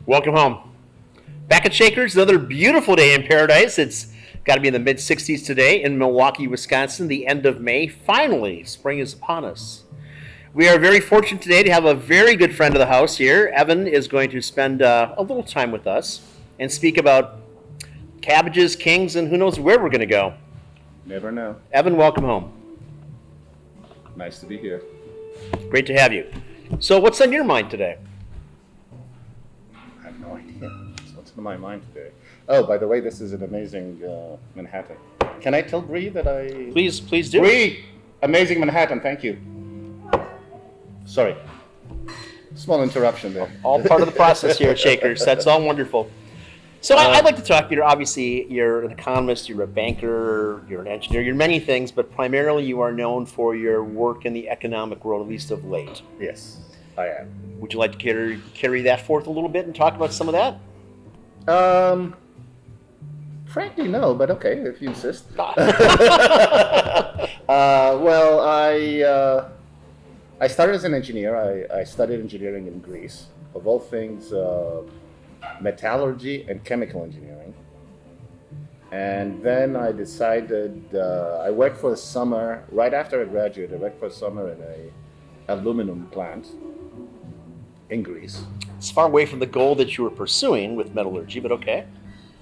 Welcome home. Back at Shakers, another beautiful day in paradise. It's got to be in the mid 60s today in Milwaukee, Wisconsin, the end of May. Finally, spring is upon us. We are very fortunate today to have a very good friend of the house here. Evan is going to spend a little time with us and speak about cabbages, kings, and who knows where we're going to go. Never know. Evan, welcome home. Nice to be here. Great to have you. So, what's on your mind today? I have no idea. What's on my mind today? Oh, by the way, this is an amazing Manhattan. Can I tell Bree that I... Please do. Bree! Amazing Manhattan, thank you. Sorry. Small interruption there. All part of the process here at Shakers. That's all wonderful. So I'd like to talk to you. Obviously, you're an economist, you're a banker, you're an engineer, you're many things, but primarily you are known for your work in the economic world, at least of late. Yes, I am. Would you like to carry that forth a little bit and talk about some of that? Frankly, no, but okay, if you insist. I started as an engineer. I studied engineering in Greece. Of all things, metallurgy and chemical engineering. And then I decided, I worked for a summer, right after I graduated, I worked for a summer in a aluminum plant in Greece. It's far away from the goal that you were pursuing with metallurgy, but okay.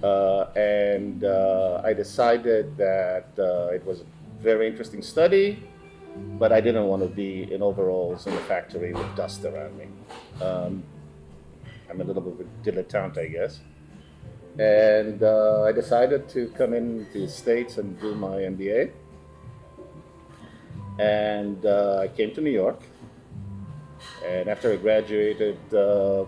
I decided that it was a very interesting study, but I didn't want to be in overalls in the factory with dust around me. I'm a little bit of a dilettante, I guess. And I decided to come into the States and do my MBA. And I came to New York. And after I graduated, to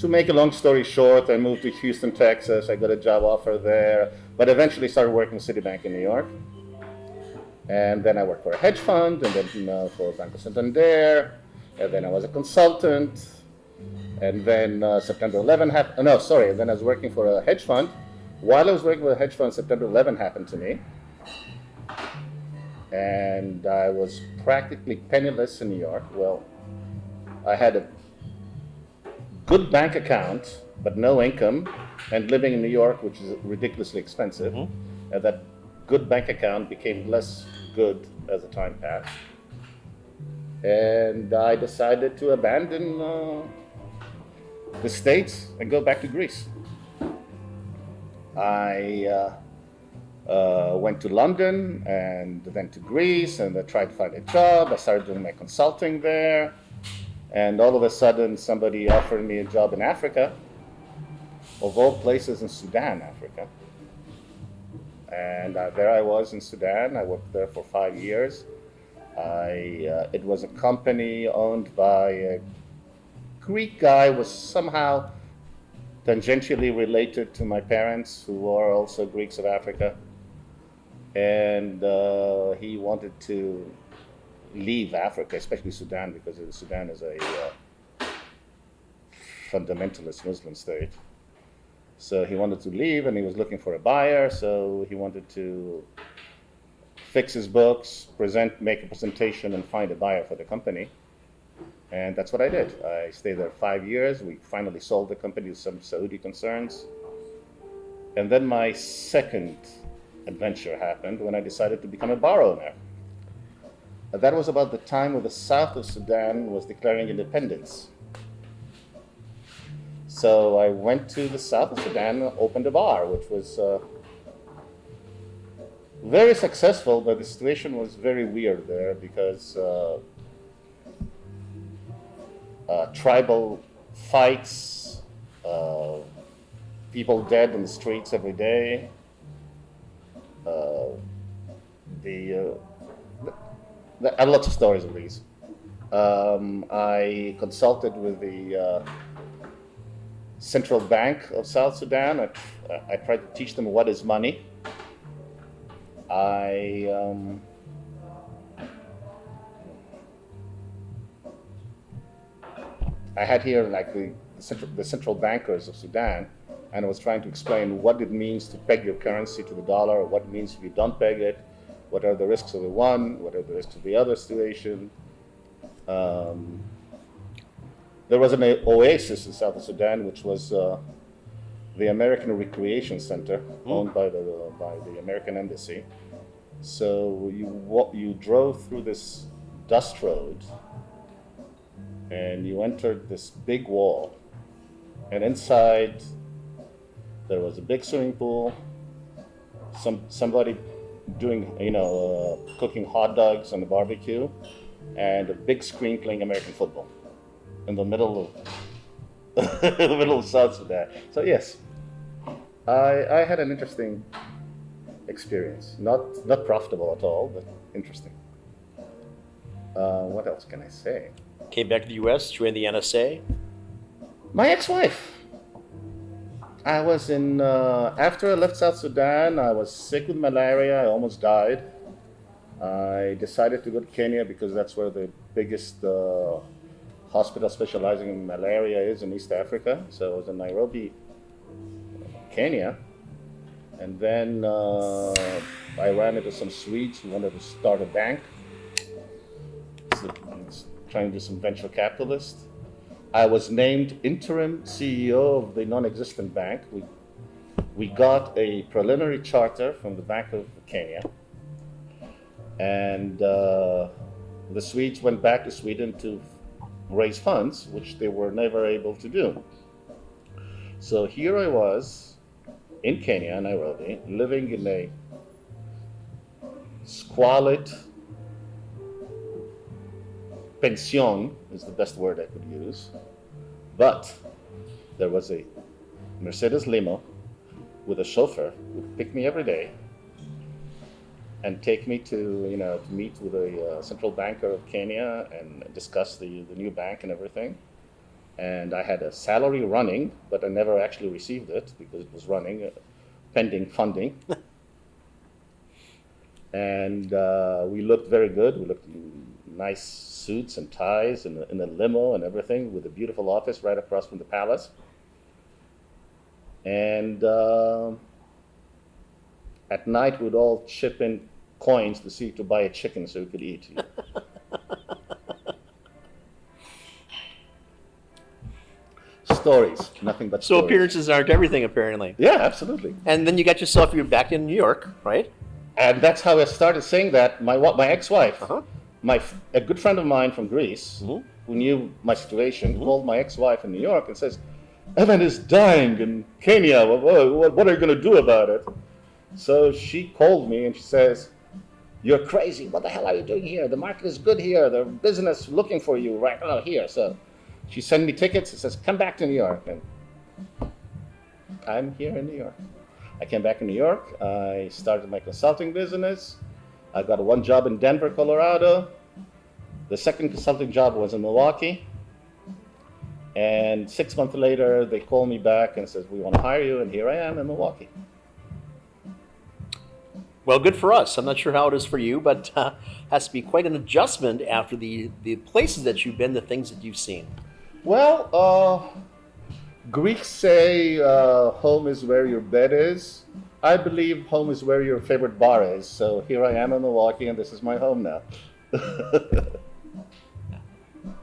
make a long story short, I moved to Houston, Texas. I got a job offer there, but eventually started working with Citibank in New York. And then I worked for a hedge fund, and then for Banco Santander. And then I was a consultant, and then September 11 happened. No, sorry. And then I was working for a hedge fund. While I was working for a hedge fund, September 11 happened to me, and I was practically penniless in New York. Well, I had a good bank account, but no income, and living in New York, which is ridiculously expensive. Mm-hmm. And that good bank account became less good as the time passed. And I decided to abandon the States and go back to Greece. I went to London and then to Greece, and I tried to find a job. I started doing my consulting there, and all of a sudden somebody offered me a job in Africa, of all places in Sudan, Africa. And there I was in Sudan. I worked there for 5 years. It was a company owned by a Greek guy, was somehow tangentially related to my parents, who are also Greeks of Africa. And he wanted to leave Africa, especially Sudan, because Sudan is a fundamentalist Muslim state. So he wanted to leave, and he was looking for a buyer, so he wanted to fix his books, make a presentation, and find a buyer for the company. And that's what I did. I stayed there 5 years. We finally sold the company to some Saudi concerns. And then my second adventure happened when I decided to become a bar owner. That was about the time when the south of Sudan was declaring independence. So I went to the south of Sudan and opened a bar, which was very successful, but the situation was very weird there because tribal fights, people dead in the streets every day. I have lots of stories of these. I consulted with the Central Bank of South Sudan. I tried to teach them what is money. I had here like the central bankers of Sudan, and I was trying to explain what it means to peg your currency to the dollar, what it means if you don't peg it, what are the risks of the one, what are the risks of the other situation. There was an oasis in South Sudan, which was the American Recreation Center, owned by the American Embassy. So you drove through this dust road, and you entered this big wall, and inside there was a big swimming pool, somebody doing cooking hot dogs on the barbecue, and a big screen playing American football in the middle of in the middle of South Sudan. So yes, I had an interesting experience. Not profitable at all, but interesting. What else can I say? Came back to the U.S., joined the NSA. My ex-wife. I was after I left South Sudan, I was sick with malaria. I almost died. I decided to go to Kenya because that's where the biggest hospital specializing in malaria is in East Africa. So I was in Nairobi, Kenya. And then I ran into some Swedes who wanted to start a bank. So, trying to do some venture capitalist. I was named interim CEO of the non-existent bank. We got a preliminary charter from the Bank of Kenya. And the Swedes went back to Sweden to raise funds, which they were never able to do. So here I was in Kenya, Nairobi, living in a squalid pension, is the best word I could use. But there was a Mercedes limo with a chauffeur who would pick me every day and take me to meet with a central banker of Kenya and discuss the new bank and everything. And I had a salary running, but I never actually received it because it was running, pending funding. And we looked very good. We looked in nice suits and ties in a limo and everything, with a beautiful office right across from the palace. And at night, we'd all chip in coins to buy a chicken so we could eat. Stories, nothing but So stories. appearances aren't everything, apparently. Yeah, absolutely. And then you got yourself, you're back in New York, right? And that's how I started saying that. My ex-wife, Uh-huh. a good friend of mine from Greece, who knew my situation, called my ex-wife in New York and says, "Evan is dying in Kenya. What are you going to do about it?" So she called me and she says, "You're crazy. What the hell are you doing here? The market is good here. The business looking for you right now here." So she sent me tickets and says, "Come back to New York." And I'm here in New York. I came back in New York. I started my consulting business. I got one job in Denver, Colorado. The second consulting job was in Milwaukee. And 6 months later, they called me back and says, "We want to hire you." And here I am in Milwaukee. Well, good for us. I'm not sure how it is for you, but has to be quite an adjustment after the places that you've been, the things that you've seen. Well, Greeks say home is where your bed is. I believe home is where your favorite bar is. So here I am in Milwaukee, and this is my home now.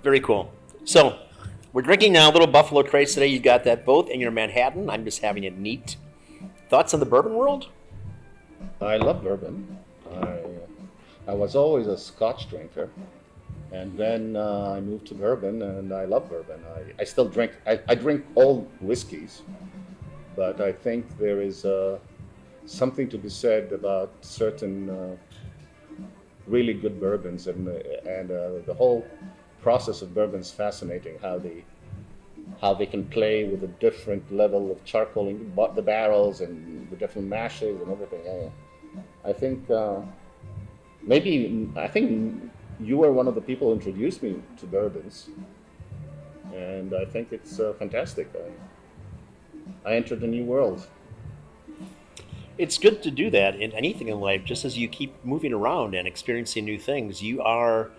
Very cool. So we're drinking now a little Buffalo Trace today. You got that both in your Manhattan. I'm just having it neat. Thoughts on the bourbon world? I love bourbon. I was always a Scotch drinker, and then I moved to bourbon, and I love bourbon. I still drink. I drink all whiskeys, but I think there is something to be said about certain really good bourbons, and the whole process of bourbon is fascinating. How they can play with a different level of charcoaling the barrels and the different mashes and everything. I think I think you were one of the people who introduced me to bourbons, and I think it's fantastic. I entered a new world. It's good to do that in anything in life, just as you keep moving around and experiencing new things. You are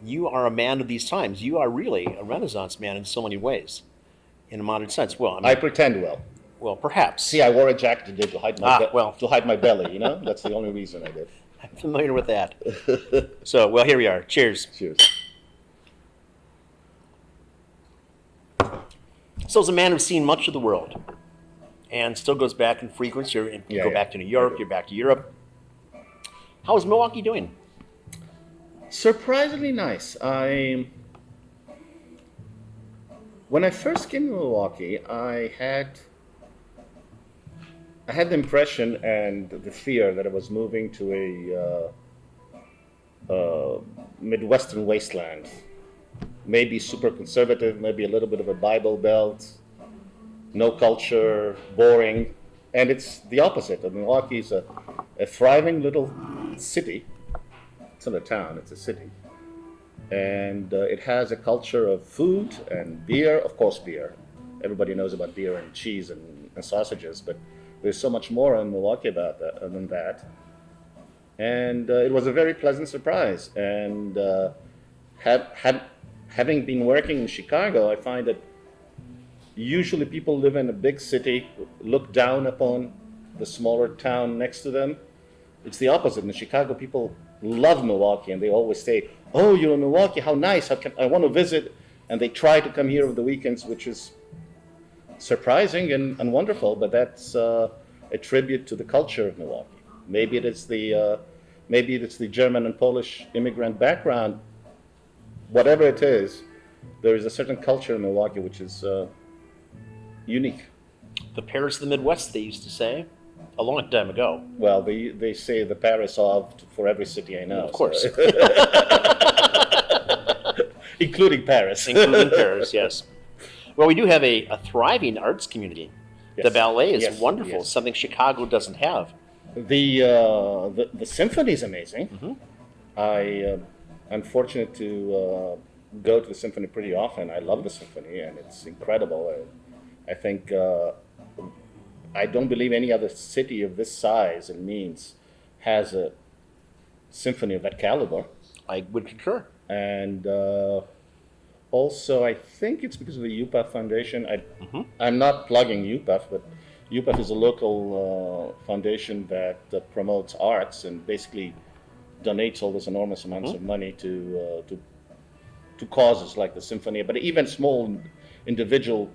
a man of these times. You are really a Renaissance man in so many ways, in a modern sense. Well, I pretend well. Well, perhaps. See, I wore a jacket today to hide my well. to hide my belly. That's the only reason I did. I'm familiar with that. So, well, here we are. Cheers. Cheers. So as a man who's seen much of the world and still goes back in frequency, you go back to New York, you're back to Europe. How is Milwaukee doing? Surprisingly nice. When I first came to Milwaukee, I had the impression and the fear that I was moving to a Midwestern wasteland. Maybe super conservative, maybe a little bit of a Bible Belt, no culture, boring. And it's the opposite. Milwaukee is a thriving little city. It's not a town, it's a city. And it has a culture of food and beer, of course, beer. Everybody knows about beer and cheese and sausages, but there's so much more in Milwaukee about that than that. And it was a very pleasant surprise. And having been working in Chicago, I find that usually people live in a big city, look down upon the smaller town next to them. It's the opposite. In Chicago, people love Milwaukee, and they always say, "Oh, you're in Milwaukee, how nice, I want to visit." And they try to come here over the weekends, which is surprising and wonderful, but that's a tribute to the culture of Milwaukee. Maybe it's the German and Polish immigrant background. Whatever it is, there is a certain culture in Milwaukee which is unique. The Paris of the Midwest, they used to say, a long time ago. Well, they say the Paris of for every city I know. Of course. So. Including Paris. Including Paris, yes. Well, we do have a thriving arts community. Yes. The ballet is Yes, wonderful, yes. something Chicago doesn't have. The symphony is amazing. Mm-hmm. I'm fortunate to go to the symphony pretty often. I love the symphony, and it's incredible. I think I don't believe any other city of this size and means has a symphony of that caliber. I would concur. And also, I think it's because of the UPAF Foundation. Mm-hmm. I'm not plugging UPAF, but UPAF is a local foundation that promotes arts and basically donates all these enormous amounts of money to causes like the symphony, but even small individual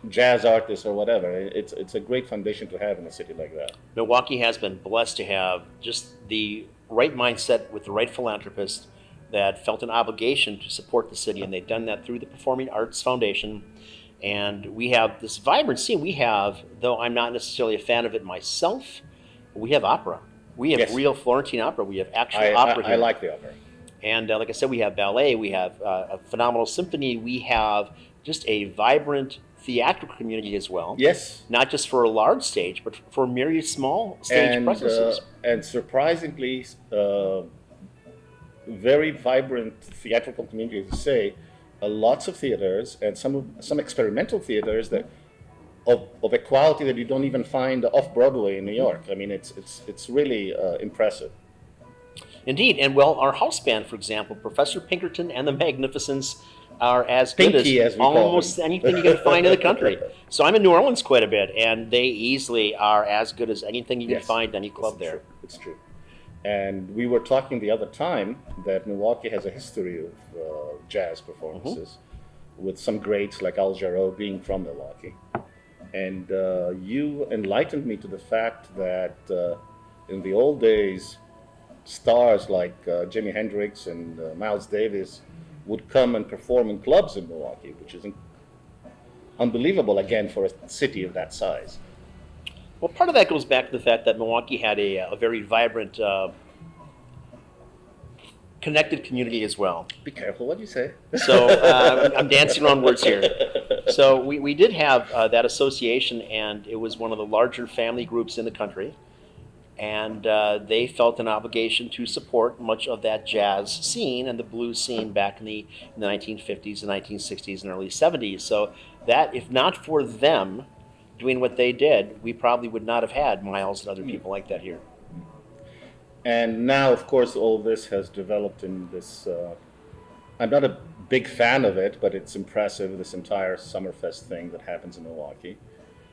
jazz artists or whatever. It's a great foundation to have in a city like that. Milwaukee has been blessed to have just the right mindset with the right philanthropist that felt an obligation to support the city, and they've done that through the Performing Arts Foundation. And we have this vibrant scene. We have, though I'm not necessarily a fan of it myself, we have opera. We have Yes. real Florentine opera. We have actual opera here. I like the opera. And like I said, we have ballet. We have a phenomenal symphony. We have just a vibrant theatrical community as well. Yes. Not just for a large stage, but for myriad small stage presences. And surprisingly, very vibrant theatrical community, as you say. Lots of theaters and some experimental theaters that of a quality that you don't even find off Broadway in New York. I mean, it's really impressive. Indeed, and well, our house band, for example, Professor Pinkerton and the Magnificents, are as good Pinky, as as we call almost them. anything you can find in the country. So I'm in New Orleans quite a bit, and they easily are as good as anything you can Yes. find any club there. It's true. And we were talking the other time that Milwaukee has a history of jazz performances, with some greats like Al Jarreau being from Milwaukee. And you enlightened me to the fact that in the old days, stars like Jimi Hendrix and Miles Davis would come and perform in clubs in Milwaukee, which is unbelievable, again, for a city of that size. Well, part of that goes back to the fact that Milwaukee had a very vibrant, connected community as well. Be careful what you say. So I'm dancing around words here. So we did have that association, and it was one of the larger family groups in the country. And they felt an obligation to support much of that jazz scene and the blues scene back in the 1950s, the 1960s, and early 70s. So that, if not for them doing what they did, we probably would not have had Miles and other people like that here. And now, of course, all this has developed in this. I'm not a big fan of it, but it's impressive, this entire Summerfest thing that happens in Milwaukee.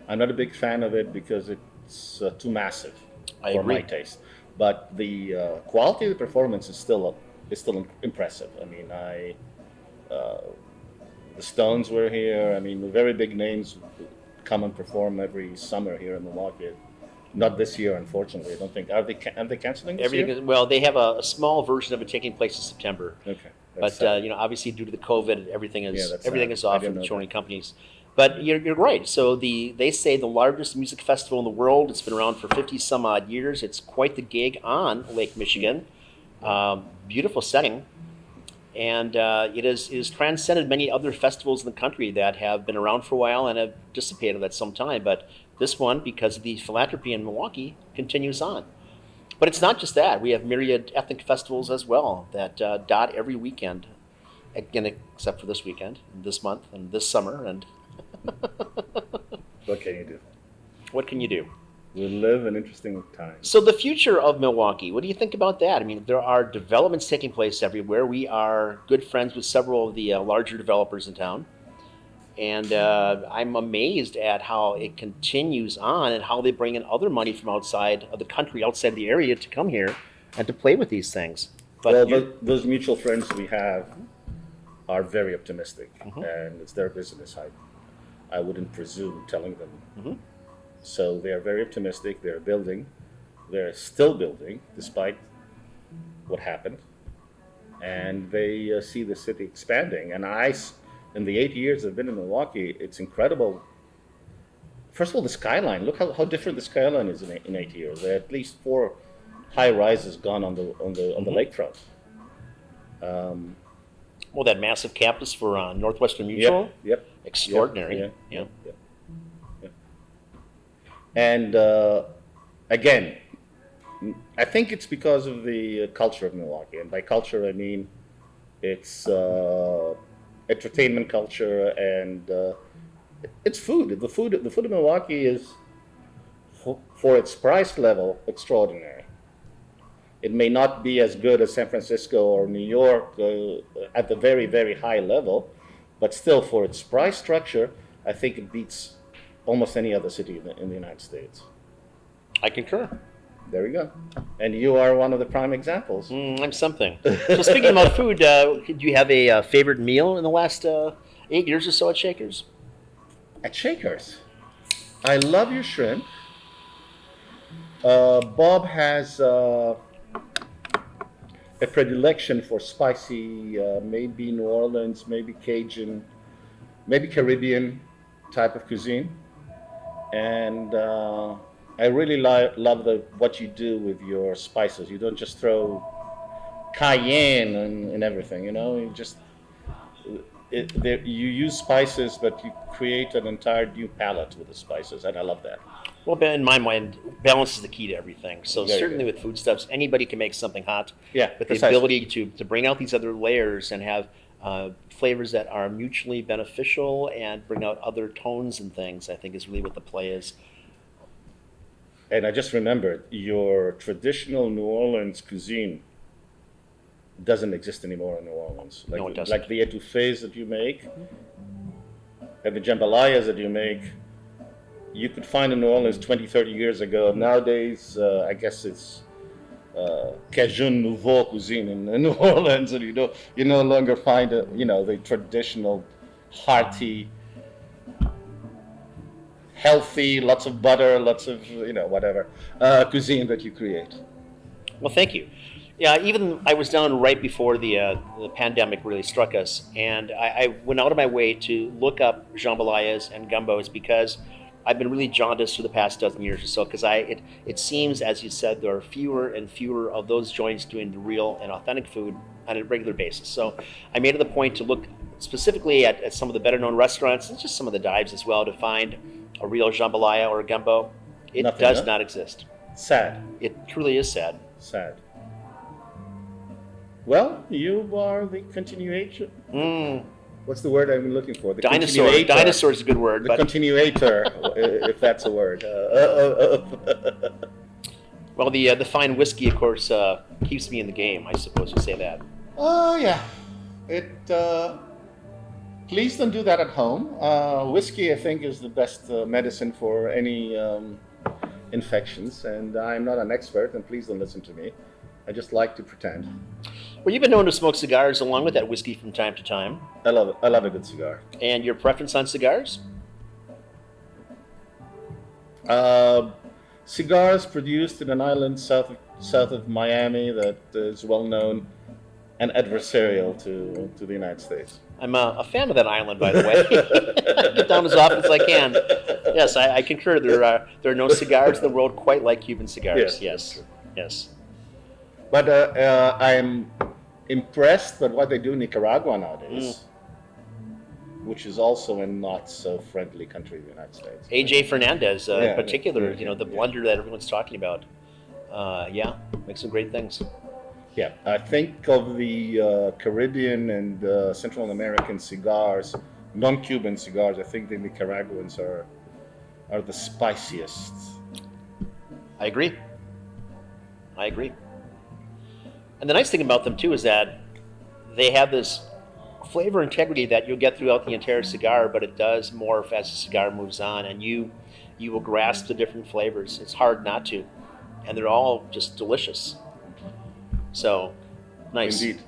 I'm not a big fan of it because it's too massive for my taste. But the quality of the performance is still impressive. I mean, The Stones were here. I mean, very big names come and perform every summer here in Milwaukee. Not this year, unfortunately. I don't think. Are they canceling this Everything year? is, well, they have a small version of it taking place in September. Okay. But sad. Obviously due to the COVID, That's everything sad. is I off for didn't the know touring that. companies. But you're right. So they say the largest music festival in the world. It's been around for 50 some odd years. It's quite the gig on Lake Michigan. Beautiful setting, and it is transcended many other festivals in the country that have been around for a while and have dissipated at some time. But this one, because of the philanthropy in Milwaukee, continues on. But it's not just that. We have myriad ethnic festivals as well that dot every weekend, again, except for this weekend, this month, and this summer. And What can you do? what can you do? We live in interesting times. So the future of Milwaukee, what do you think about that? I mean, there are developments taking place everywhere. We are good friends with several of the larger developers in town. And I'm amazed at how it continues on and how they bring in other money from outside of the country, outside the area, to come here and to play with these things. But Well, you're- those mutual friends we have are very optimistic, and it's their business. I wouldn't presume telling them. So they are very optimistic. They're building. They're still building despite what happened, and they see the city expanding. And in the 8 years I've been in Milwaukee, it's incredible. First of all, the skyline. Look how different the skyline is in 8 years. There are at least 4 high rises gone on the lakefront. well, that massive campus for Northwestern Mutual, Yep. extraordinary. Yep. Yeah. Yep. And again, I think it's because of the culture of Milwaukee, and by culture I mean it's entertainment culture, and it's food. The food of Milwaukee is, for its price level, extraordinary. It may not be as good as San Francisco or New York at the very, very high level, but still, for its price structure, I think it beats almost any other city in the United States. I concur. There you go. And you are one of the prime examples. I'm something. So speaking about food, do you have a favorite meal in the last 8 years or so at Shakers? At Shakers, I love your shrimp. Bob has a predilection for spicy, maybe New Orleans, maybe Cajun, maybe Caribbean type of cuisine. And I really love what you do with your spices. You don't just throw cayenne and everything, you just you use spices, but you create an entire new palette with the spices, and I love that. Well, in my mind, balance is the key to everything. So Very certainly good. with foodstuffs, anybody can make something hot. Yeah, But the precisely. ability to bring out these other layers and have flavors that are mutually beneficial and bring out other tones and things, I think is really what the play is. And I just remembered, your traditional New Orleans cuisine doesn't exist anymore in New Orleans. No, it doesn't. Like the etouffees that you make and the jambalayas that you make, you could find in New Orleans 20, 30 years ago. Nowadays, I guess it's Cajun Nouveau cuisine in New Orleans, and you no longer find the traditional hearty, healthy, lots of butter, lots of whatever cuisine that you create. Well, thank you. Yeah, even I was down right before the pandemic really struck us, and I went out of my way to look up jambalayas and gumbos because I've been really jaundiced for the past dozen years or so. Because it seems, as you said, there are fewer and fewer of those joints doing the real and authentic food on a regular basis. So I made it a point to look specifically at some of the better known restaurants and just some of the dives as well to find a real jambalaya or a gumbo. It Nothing, does huh? not exist. Sad. It truly is sad. Sad. Well, you are the continuation. What's the word I'm looking for? The Dinosaur. continuator. Dinosaur is a good word, The but continuator, if that's a word. well, the fine whiskey, of course, keeps me in the game. I suppose you say that. Oh, yeah. Please don't do that at home. Whiskey, I think, is the best medicine for any infections, and I'm not an expert, and please don't listen to me. I just like to pretend. Well, you've been known to smoke cigars along with that whiskey from time to time. I love it. I love a good cigar. And your preference on cigars? Uh, Cigars produced in an island south of Miami that is well known and adversarial to the United States. I'm a fan of that island, by the way. Get down as often as I can. Yes, I concur. There are no cigars in the world quite like Cuban cigars. Yes, Yes. But I'm impressed by what they do in Nicaragua nowadays, which is also a not so friendly country, the United States. AJ Fernandez, in Yeah, particular, yeah, the yeah. blender that everyone's talking about. Makes some great things. Yeah, I think of the Caribbean and Central American cigars, non-Cuban cigars. I think the Nicaraguans are the spiciest. I agree. And the nice thing about them too is that they have this flavor integrity that you'll get throughout the entire cigar, but it does morph as the cigar moves on, and you will grasp the different flavors. It's hard not to, and they're all just delicious. So, nice. Indeed.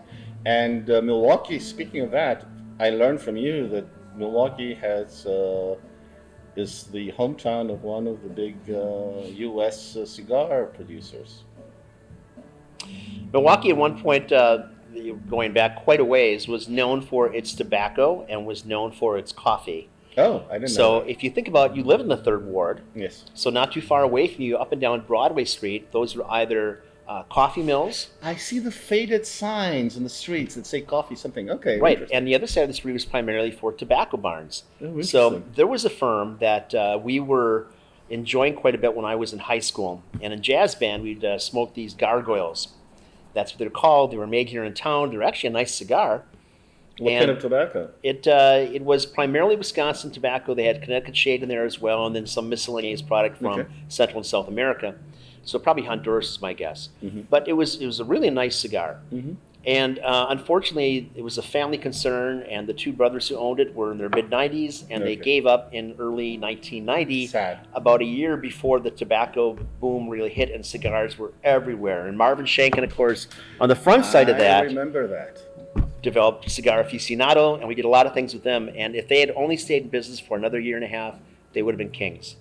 And Milwaukee, speaking of that, I learned from you that Milwaukee is the hometown of one of the big U.S. Cigar producers. Milwaukee, at one point, going back quite a ways, was known for its tobacco and was known for its coffee. Oh, I didn't know So that. if you think about, you live in the Third Ward, Yes. so not too far away from you, up and down Broadway Street, those are either coffee mills, I see the faded signs in the streets that say coffee something. Okay, right, interesting. and the other side of the street was primarily for tobacco barns. Oh, So interesting. there was a firm that we were enjoying quite a bit when I was in high school, and in jazz band we'd smoke these gargoyles. That's what they're called. They were made here in town. They're actually a nice cigar. What kind of tobacco? It was primarily Wisconsin tobacco. They had Connecticut shade in there as well, and then some miscellaneous product from Okay. Central and South America. So probably Honduras is my guess. Mhm. But it was a really nice cigar. Mm-hmm. And unfortunately, it was a family concern, and the two brothers who owned it were in their mid-90s, and they Okay. gave up in early 1990, Sad. about a year before the tobacco boom really hit, and cigars were everywhere. And Marvin Shanken, of course, on the front side of I that, remember that. developed Cigar Aficionado, and we did a lot of things with them. And if they had only stayed in business for another year and a half, they would have been kings.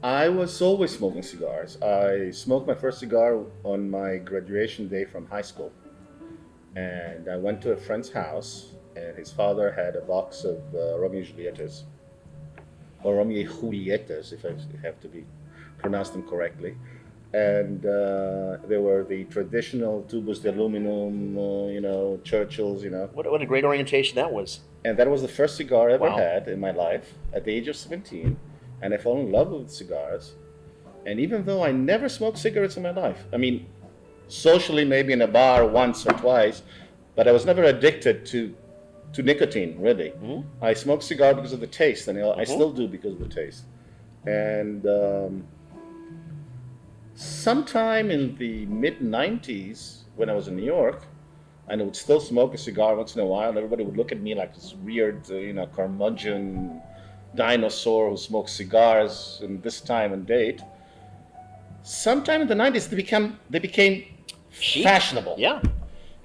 I was always smoking cigars. I smoked my first cigar on my graduation day from high school. And I went to a friend's house, and his father had a box of Romeo and Julietas, or Romeo and Julietas, if I have to be pronounce them correctly. And they were the traditional tubos de aluminum, Churchills, What a great orientation that was. And that was the first cigar I ever Wow. had in my life at the age of 17. And I fell in love with cigars. And even though I never smoked cigarettes in my life, I mean, socially maybe in a bar once or twice, but I was never addicted to nicotine, really. Mhm. I smoked cigar because of the taste, and I still do because of the taste. And sometime in the mid-90s, when I was in New York, and I would still smoke a cigar once in a while, and everybody would look at me like this weird, curmudgeon dinosaur who smokes cigars in this time and date. Sometime in the 90s, they became Chic. fashionable. Yeah.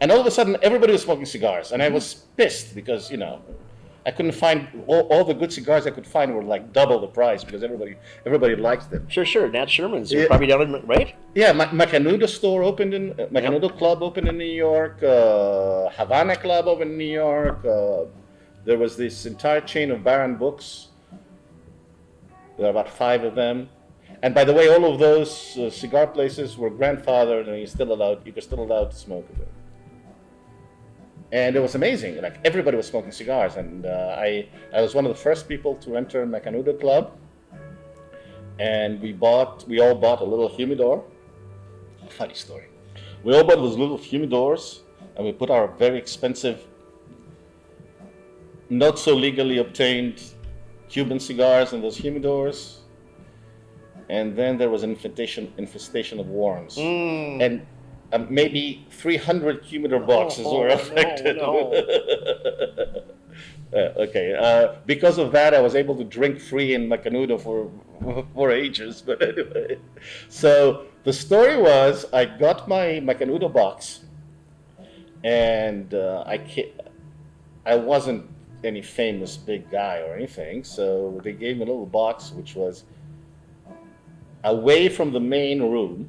And all of a sudden, everybody was smoking cigars, and I was pissed because I couldn't find all the good cigars I could find were like double the price because everybody liked them. Sure. Nat Sherman's. You're Yeah. probably down in, right? Yeah, Macanudo store opened in Macanudo Club opened in New York. Havana Club opened in New York. There was this entire chain of Baron Books. There are about 5 of them. And by the way, all of those cigar places were grandfathered, and you were still allowed to smoke them. And it was amazing. Like everybody was smoking cigars, and I was one of the first people to enter Macanudo Club. And we all bought a little humidor. Funny story. We all bought those little humidors, and we put our very expensive, not so legally obtained Cuban cigars in those humidors. And then there was an infestation of worms. And maybe 300 humidor boxes were affected. No. Okay. Because of that, I was able to drink free in Macanudo for ages. But anyway, so the story was, I got my Macanudo box, and I wasn't any famous big guy or anything, so they gave me a little box which was away from the main room,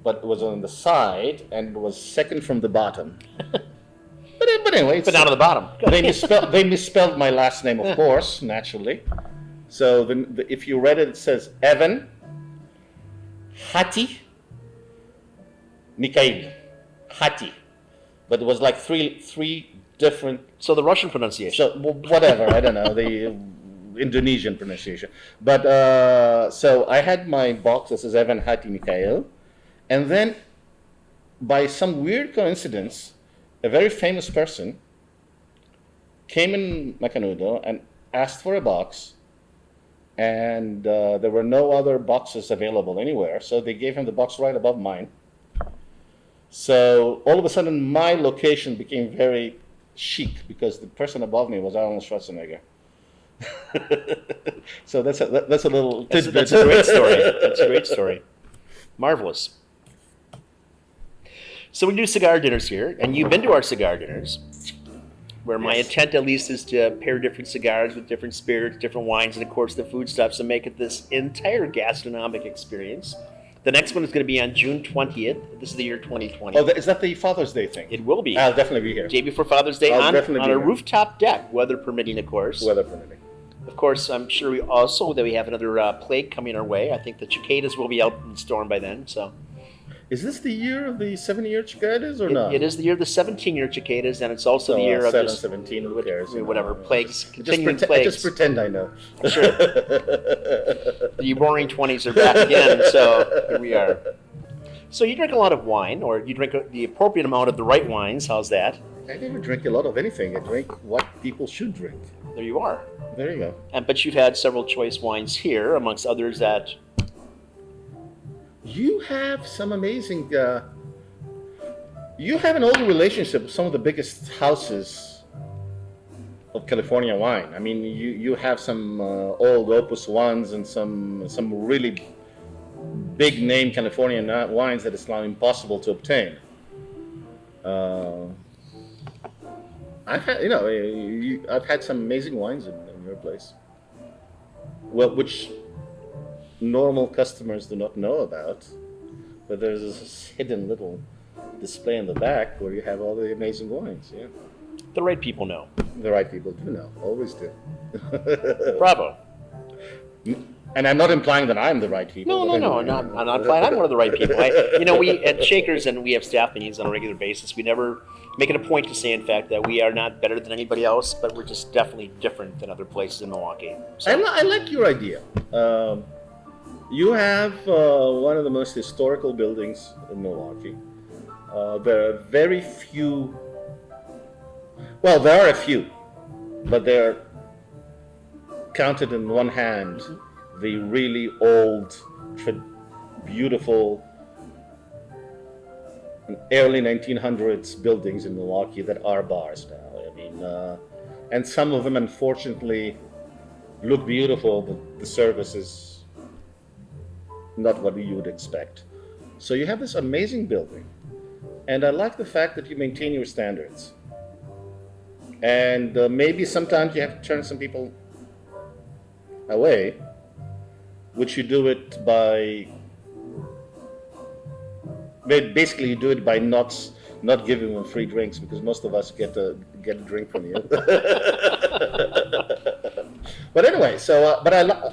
but it was on the side and it was second from the bottom. But anyway, But down to the bottom. they misspelled my last name, of course, naturally. So if you read it, it says Evan Hati Mikhail. Hati. But it was like three different. So the Russian pronunciation. So whatever, I don't know, the Indonesian pronunciation. But so I had my box that says Evan Hati Mikhail, and then by some weird coincidence, a very famous person came in Macanudo and asked for a box, and there were no other boxes available anywhere, so they gave him the box right above mine. So all of a sudden, my location became very chic because the person above me was Arnold Schwarzenegger. So that's a little tidbit. That's a great story. That's a great story. Marvelous. So we do cigar dinners here, and you've been to our cigar dinners, where my intent at least is to pair different cigars with different spirits, different wines, and of course the foodstuffs to make it this entire gastronomic experience. The next one is going to be on June 20th. This is the year 2020. Oh, is that the Father's Day thing? It will be. I'll definitely be here. Day before Father's Day I'll on definitely a be here. rooftop deck, weather permitting, of course. Weather permitting. Of course, I'm sure we also that we have another plague coming our way. I think the cicadas will be out in storm by then. So, Is this the year of the 7-year cicadas or not? it is the year of the 17-year cicadas, and it's also the year of 7, just 17, who cares? whatever plagues, Just continuing I plagues. just pretend I know. Sure. The roaring 20s are back again, so here we are. So you drink a lot of wine, or you drink the appropriate amount of the right wines. How's that? I never drink a lot of anything. I drink what people should drink. There you are. There you go. But you've had several choice wines here, amongst others that... You have some amazing. You have an old relationship with some of the biggest houses of California wine. I mean, you have some old Opus ones and some really big name California wines that it's now impossible to obtain. I've had, I've had some amazing wines in your place. Well, which normal customers do not know about, but there's this hidden little display in the back where you have all the amazing wines. Yeah, the right people know. the right people do know, always do. Bravo. And I'm not implying that I'm the right people. No, I'm not implying I'm one of the right people. We at Shakers, and we have staff meetings on a regular basis. We never make it a point to say, in fact, that we are not better than anybody else, but we're just definitely different than other places in Milwaukee. So, I like your idea. You have one of the most historical buildings in Milwaukee. There are very few. Well, there are a few, but they're counted in one hand. The really old, beautiful, early 1900s buildings in Milwaukee that are bars now. I mean, and some of them, unfortunately, look beautiful, but the service is not what you would expect. So you have this amazing building, and I like the fact that you maintain your standards. And maybe sometimes you have to turn some people away, which you do it by, basically you do it by not giving them free drinks, because most of us get a drink from you. But anyway, so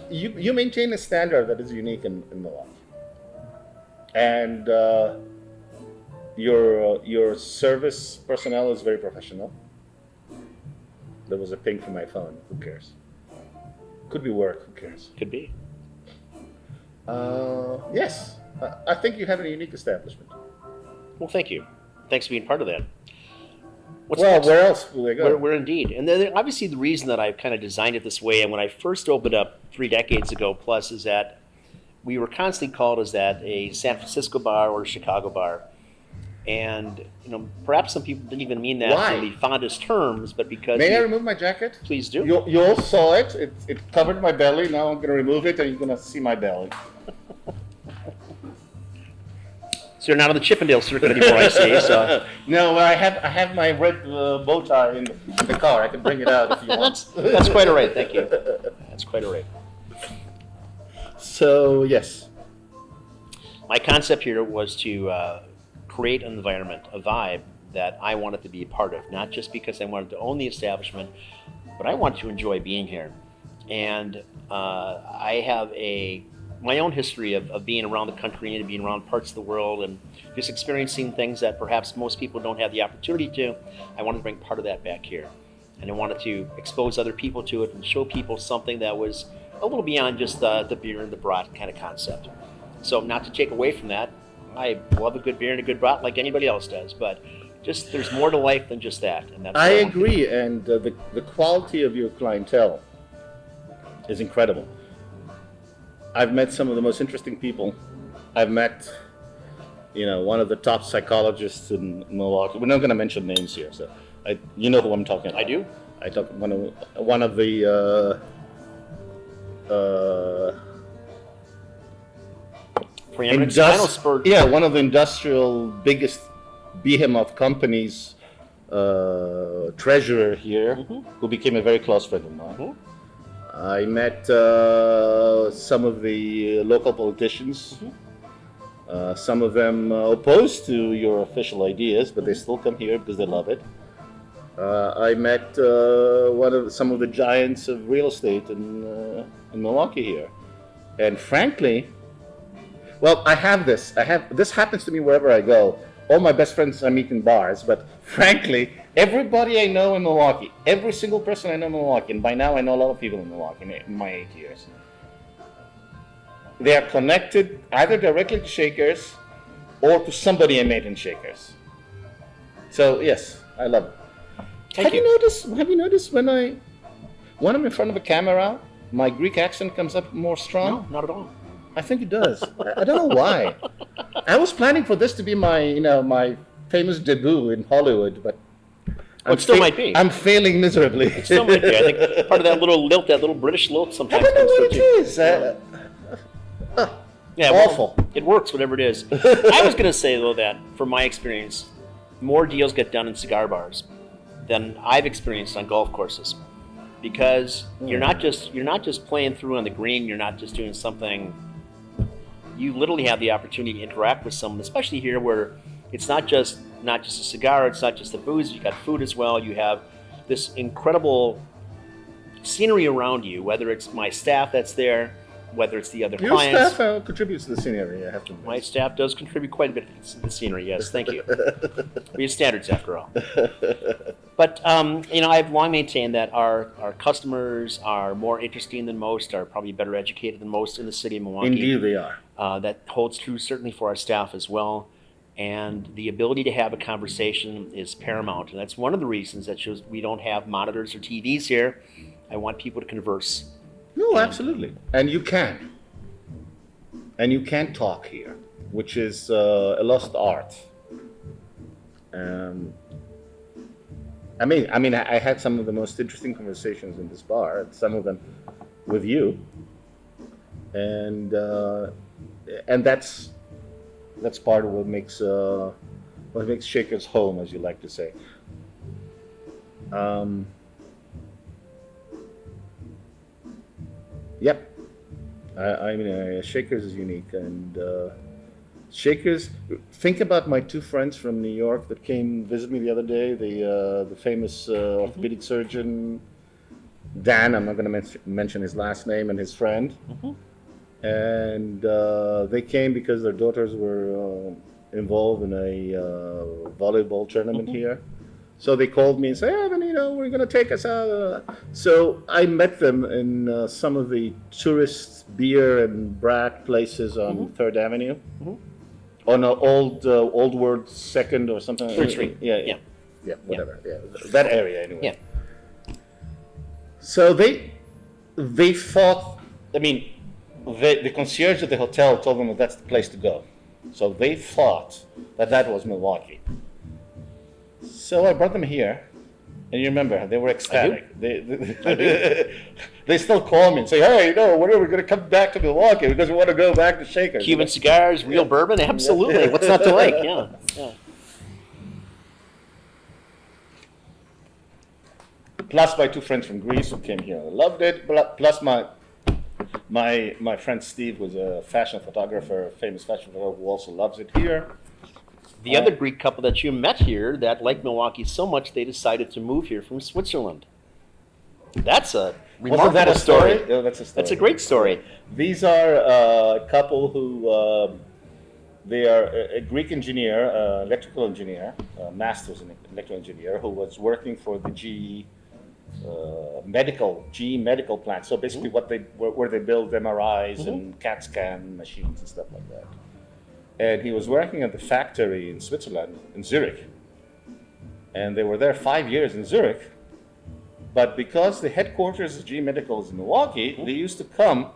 you maintain a standard that is unique in Milwaukee, and your service personnel is very professional. There was a ping from my phone. Who cares? Could be work. Who cares? could be. Yes, I think you have a unique establishment. Well, thank you. Thanks for being part of that. What's Well, next? where else will they go? We're indeed. And then obviously the reason that I've kind of designed it this way, and when I first opened up 3 decades ago plus, is that we were constantly called as that a San Francisco bar or a Chicago bar. And, perhaps some people didn't even mean that Why? in the fondest terms, but because... May I remove my jacket? Please do. You all saw it. It covered my belly. Now I'm going to remove it, and you're going to see my belly. So you're not on the Chippendale circuit anymore, I see. So No, I have my red bow tie in the car. I can bring it out if you want. that's quite all right. Thank you. That's quite all right. So yes, My concept here was to create an environment, a vibe that I wanted to be a part of, not just because I wanted to own the establishment, but I wanted to enjoy being here. And I have my own history of being around the country and being around parts of the world and just experiencing things that perhaps most people don't have the opportunity to. I wanted to bring part of that back here. And I wanted to expose other people to it and show people something that was a little beyond just the beer and the brat kind of concept. So not to take away from that, I love a good beer and a good brat like anybody else does, but just there's more to life than just that. And that's I agree, and the quality of your clientele is incredible. I've met some of the most interesting people. I've met, one of the top psychologists in Milwaukee. We're not going to mention names here, so you know who I'm talking about. I do. I talk one of the Preeminent spinal spur. yeah, one of the industrial biggest behemoth companies treasurer here, who became a very close friend of mine. I met some of the local politicians. Some of them opposed to your official ideas, but they still come here because they love it. I met some of the giants of real estate in Milwaukee here, and frankly, well, I have this. This happens to me wherever I go. All my best friends I meet in bars, but frankly, everybody I know in Milwaukee, every single person I know in Milwaukee, and by now I know a lot of people in Milwaukee in my 8 years, they are connected either directly to Shakers or to somebody I met in Shakers. So yes, I love it. Have you noticed when I'm in front of a camera, my Greek accent comes up more strong? No, not at all. I think it does. I don't know why. I was planning for this to be my famous debut in Hollywood, but It still might be. I'm failing miserably. It still might be. I think part of that little lilt, that little British lilt, I sometimes don't know comes what through it too. is. Yeah, well, awful. It works, whatever it is. I was going to say though that, from my experience, more deals get done in cigar bars than I've experienced on golf courses, because you're not just playing through on the green. You're not just doing something. You literally have the opportunity to interact with someone, especially here where it's not just a cigar. It's not just the booze. You got food as well. You have this incredible scenery around you. Whether it's my staff that's there, whether it's the other Your clients. staff contributes to the scenery, I have to admit. My staff does contribute quite a bit to the scenery, yes, thank you. We have standards after all. But, I've long maintained that our customers are more interesting than most, are probably better educated than most in the city of Milwaukee. Indeed they are. That holds true certainly for our staff as well. And the ability to have a conversation is paramount. And that's one of the reasons that shows we don't have monitors or TVs here. I want people to converse. No, absolutely. And you can. And you can talk here, which is a lost art. I had some of the most interesting conversations in this bar, some of them with you. And that's part of what makes Shakers home, as you like to say. Yep. Shakers is unique, and Shakers. Think about my two friends from New York that came visit me the other day. The famous orthopedic surgeon Dan. I'm not going to mention his last name, and his friend. And they came because their daughters were involved in a volleyball tournament here. So they called me and said, "Evan, we're going to take us out." So I met them in some of the tourist beer and brat places on 3rd Avenue. On an old World 2nd or something. 3rd Street. Yeah, whatever. Yeah, that area anyway. Yeah. So they thought, the concierge at the hotel told them that that's the place to go. So they thought that was Milwaukee. So I brought them here, And you remember, they were ecstatic. I do. They still call me and say, hey, when are we going to come back to Milwaukee? Because we want to go back to Shakers. Cuban cigars, real bourbon, absolutely. What's not to like? Yeah. Plus my two friends from Greece who came here and loved it. Plus my friend Steve was a fashion photographer, a famous fashion photographer who also loves it here. The other Greek couple that you met here that liked Milwaukee so much they decided to move here from Switzerland. That's a remarkable Wasn't that a story? Yeah, that's a story. That's a great story. These are a couple who they are a Greek engineer, electrical engineer, master's in electrical engineer, who was working for the GE medical plant. So basically, where they build MRIs and CAT scan machines and stuff like that. And he was working at the factory in Switzerland, in Zurich. And they were there 5 years in Zurich. But because the headquarters of GE Medical is in Milwaukee, they used to come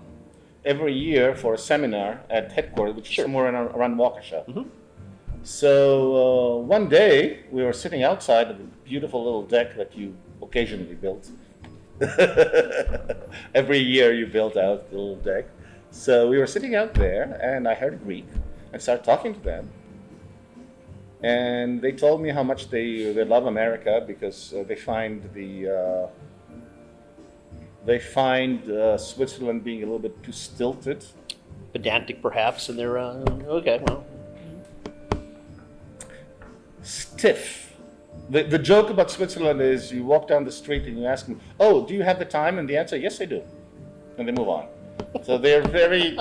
every year for a seminar at headquarters, which is somewhere around Waukesha. So one day, we were sitting outside of a beautiful little deck that you occasionally built. Every year you built out the little deck. So we were sitting out there, and I heard Greek. I started talking to them, and they told me how much they love America because they find Switzerland being a little bit too stilted, Pedantic, perhaps, and they're okay. Well, stiff. The joke about Switzerland is you walk down the street and you ask them, "Oh, do you have the time?" And the answer, "Yes, I do," and they move on. So they're very.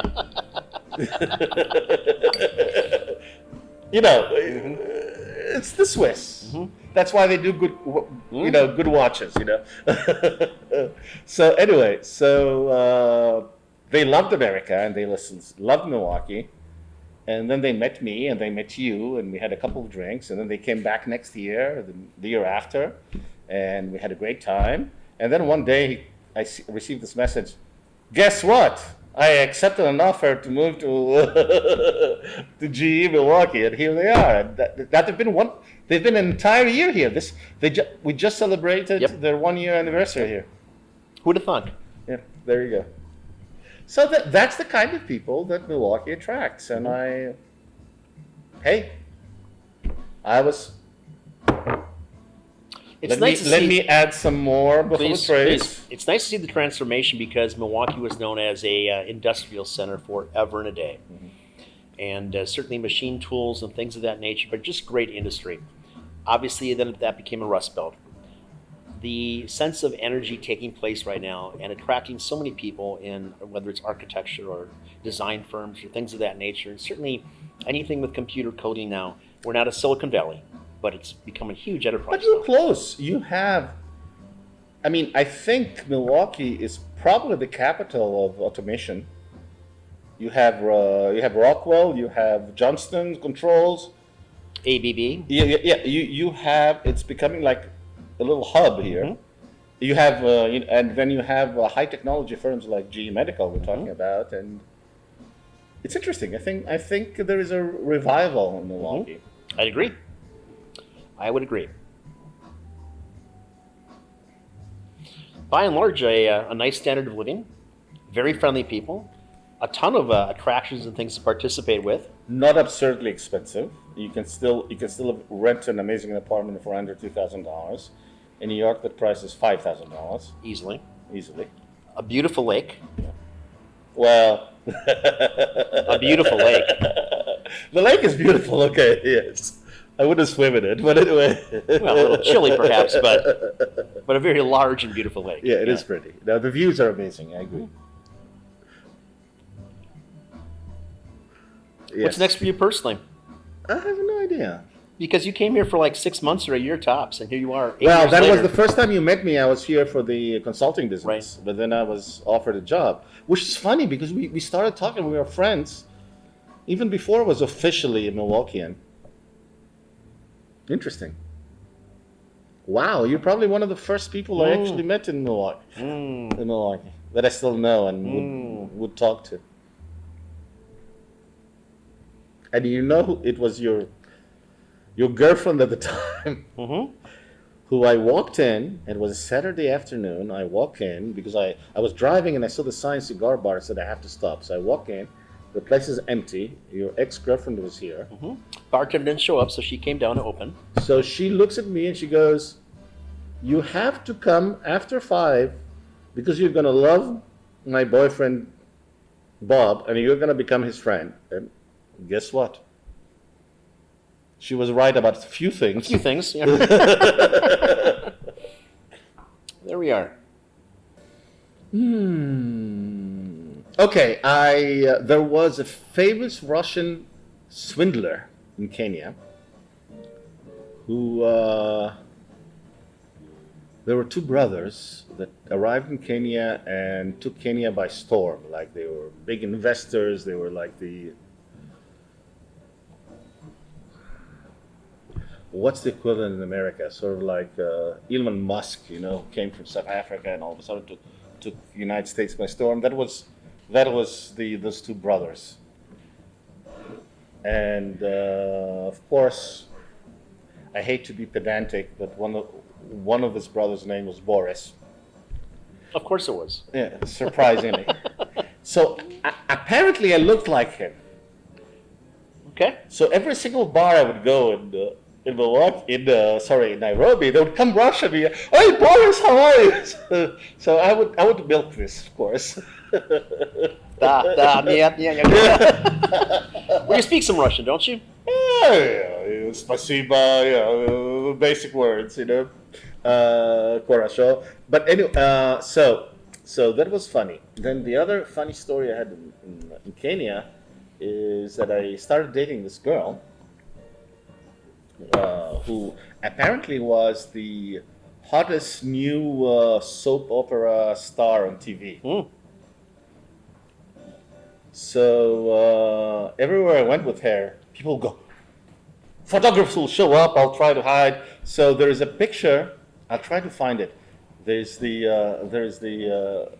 It's the Swiss. That's why they do good, good watches. So anyway, they loved America and they loved Milwaukee, and then they met me and they met you and we had a couple of drinks and then they came back next year, the year after, and we had a great time. And then one day I received this message. Guess what? I accepted an offer to move to GE Milwaukee, and here they are. And they've been an entire year here. We just celebrated their 1 year anniversary here. who'd have thunk? Yeah, there you go. So that's the kind of people that Milwaukee attracts, and let me add some more before the praise. Please. It's nice to see the transformation because Milwaukee was known as a industrial center forever and a day. And certainly machine tools and things of that nature, but just great industry. Obviously, then that became a rust belt. The sense of energy taking place right now and attracting so many people in whether it's architecture or design firms or things of that nature, and certainly anything with computer coding now. We're not a Silicon Valley, but it's become a huge enterprise. But you're close. I think Milwaukee is probably the capital of automation. You have Rockwell, you have Johnston Controls, ABB. Yeah. You have. It's becoming like a little hub here. Mm-hmm. You have, and then you have high technology firms like GE Medical we're talking about, and it's interesting. I think there is a revival in Milwaukee. Mm-hmm. I'd agree. I would agree. By and large, a nice standard of living, very friendly people, a ton of attractions and things to participate with. Not absurdly expensive. You can still rent an amazing apartment for under $2,000. In New York, that price is $5,000. Easily. A beautiful lake. Yeah. Well, a beautiful lake. The lake is beautiful. Okay, yes. I wouldn't swim in it, but anyway. Well, a little chilly perhaps, but a very large and beautiful lake. Yeah, it is pretty. Now, the views are amazing, I agree. Yes. What's next for you personally? I have no idea. Because you came here for like 6 months or a year tops, and here you are 8 Well, years that later. was the first time you met me. I was here for the consulting business, right. But then I was offered a job, which is funny because we started talking. We were friends even before I was officially a Milwaukeean. Interesting. Wow, you're probably one of the first people I actually met in Milwaukee, that I still know and would talk to. And you know, it was your girlfriend at the time who I walked in, and it was a Saturday afternoon. I walk in because I was driving and I saw the sign cigar bar. I said, I have to stop. So I walk in. The place is empty. Your ex-girlfriend was here. Bartender didn't show up, so she came down to open. So she looks at me and she goes, you have to come after 5 because you're going to love my boyfriend, Bob, and you're going to become his friend. And guess what? She was right about a few things. A few things. Yeah. There we are. Okay, there was a famous Russian swindler in Kenya who there were 2 brothers that arrived in Kenya and took Kenya by storm. Like they were big investors. They were like what's the equivalent in America? Sort of like Elon Musk, came from South Africa and all of a sudden took the United States by storm. That was those 2 brothers. And of course, I hate to be pedantic, but one of his brothers' name was Boris. Of course it was. Yeah, surprisingly. So apparently I looked like him. Okay. So every single bar I would go in Milwaukee, in Nairobi, they would come rush at me. Hey Boris, how are you? So I would milk this, of course. Well, you speak some Russian, don't you? Yeah, spasiba, basic words, Хорошо. But anyway, so that was funny. Then the other funny story I had in Kenya is that I started dating this girl who apparently was the hottest new soap opera star on TV. So everywhere I went with her, people go, photographers will show up, I'll try to hide. So there is a picture, I'll try to find it. There's the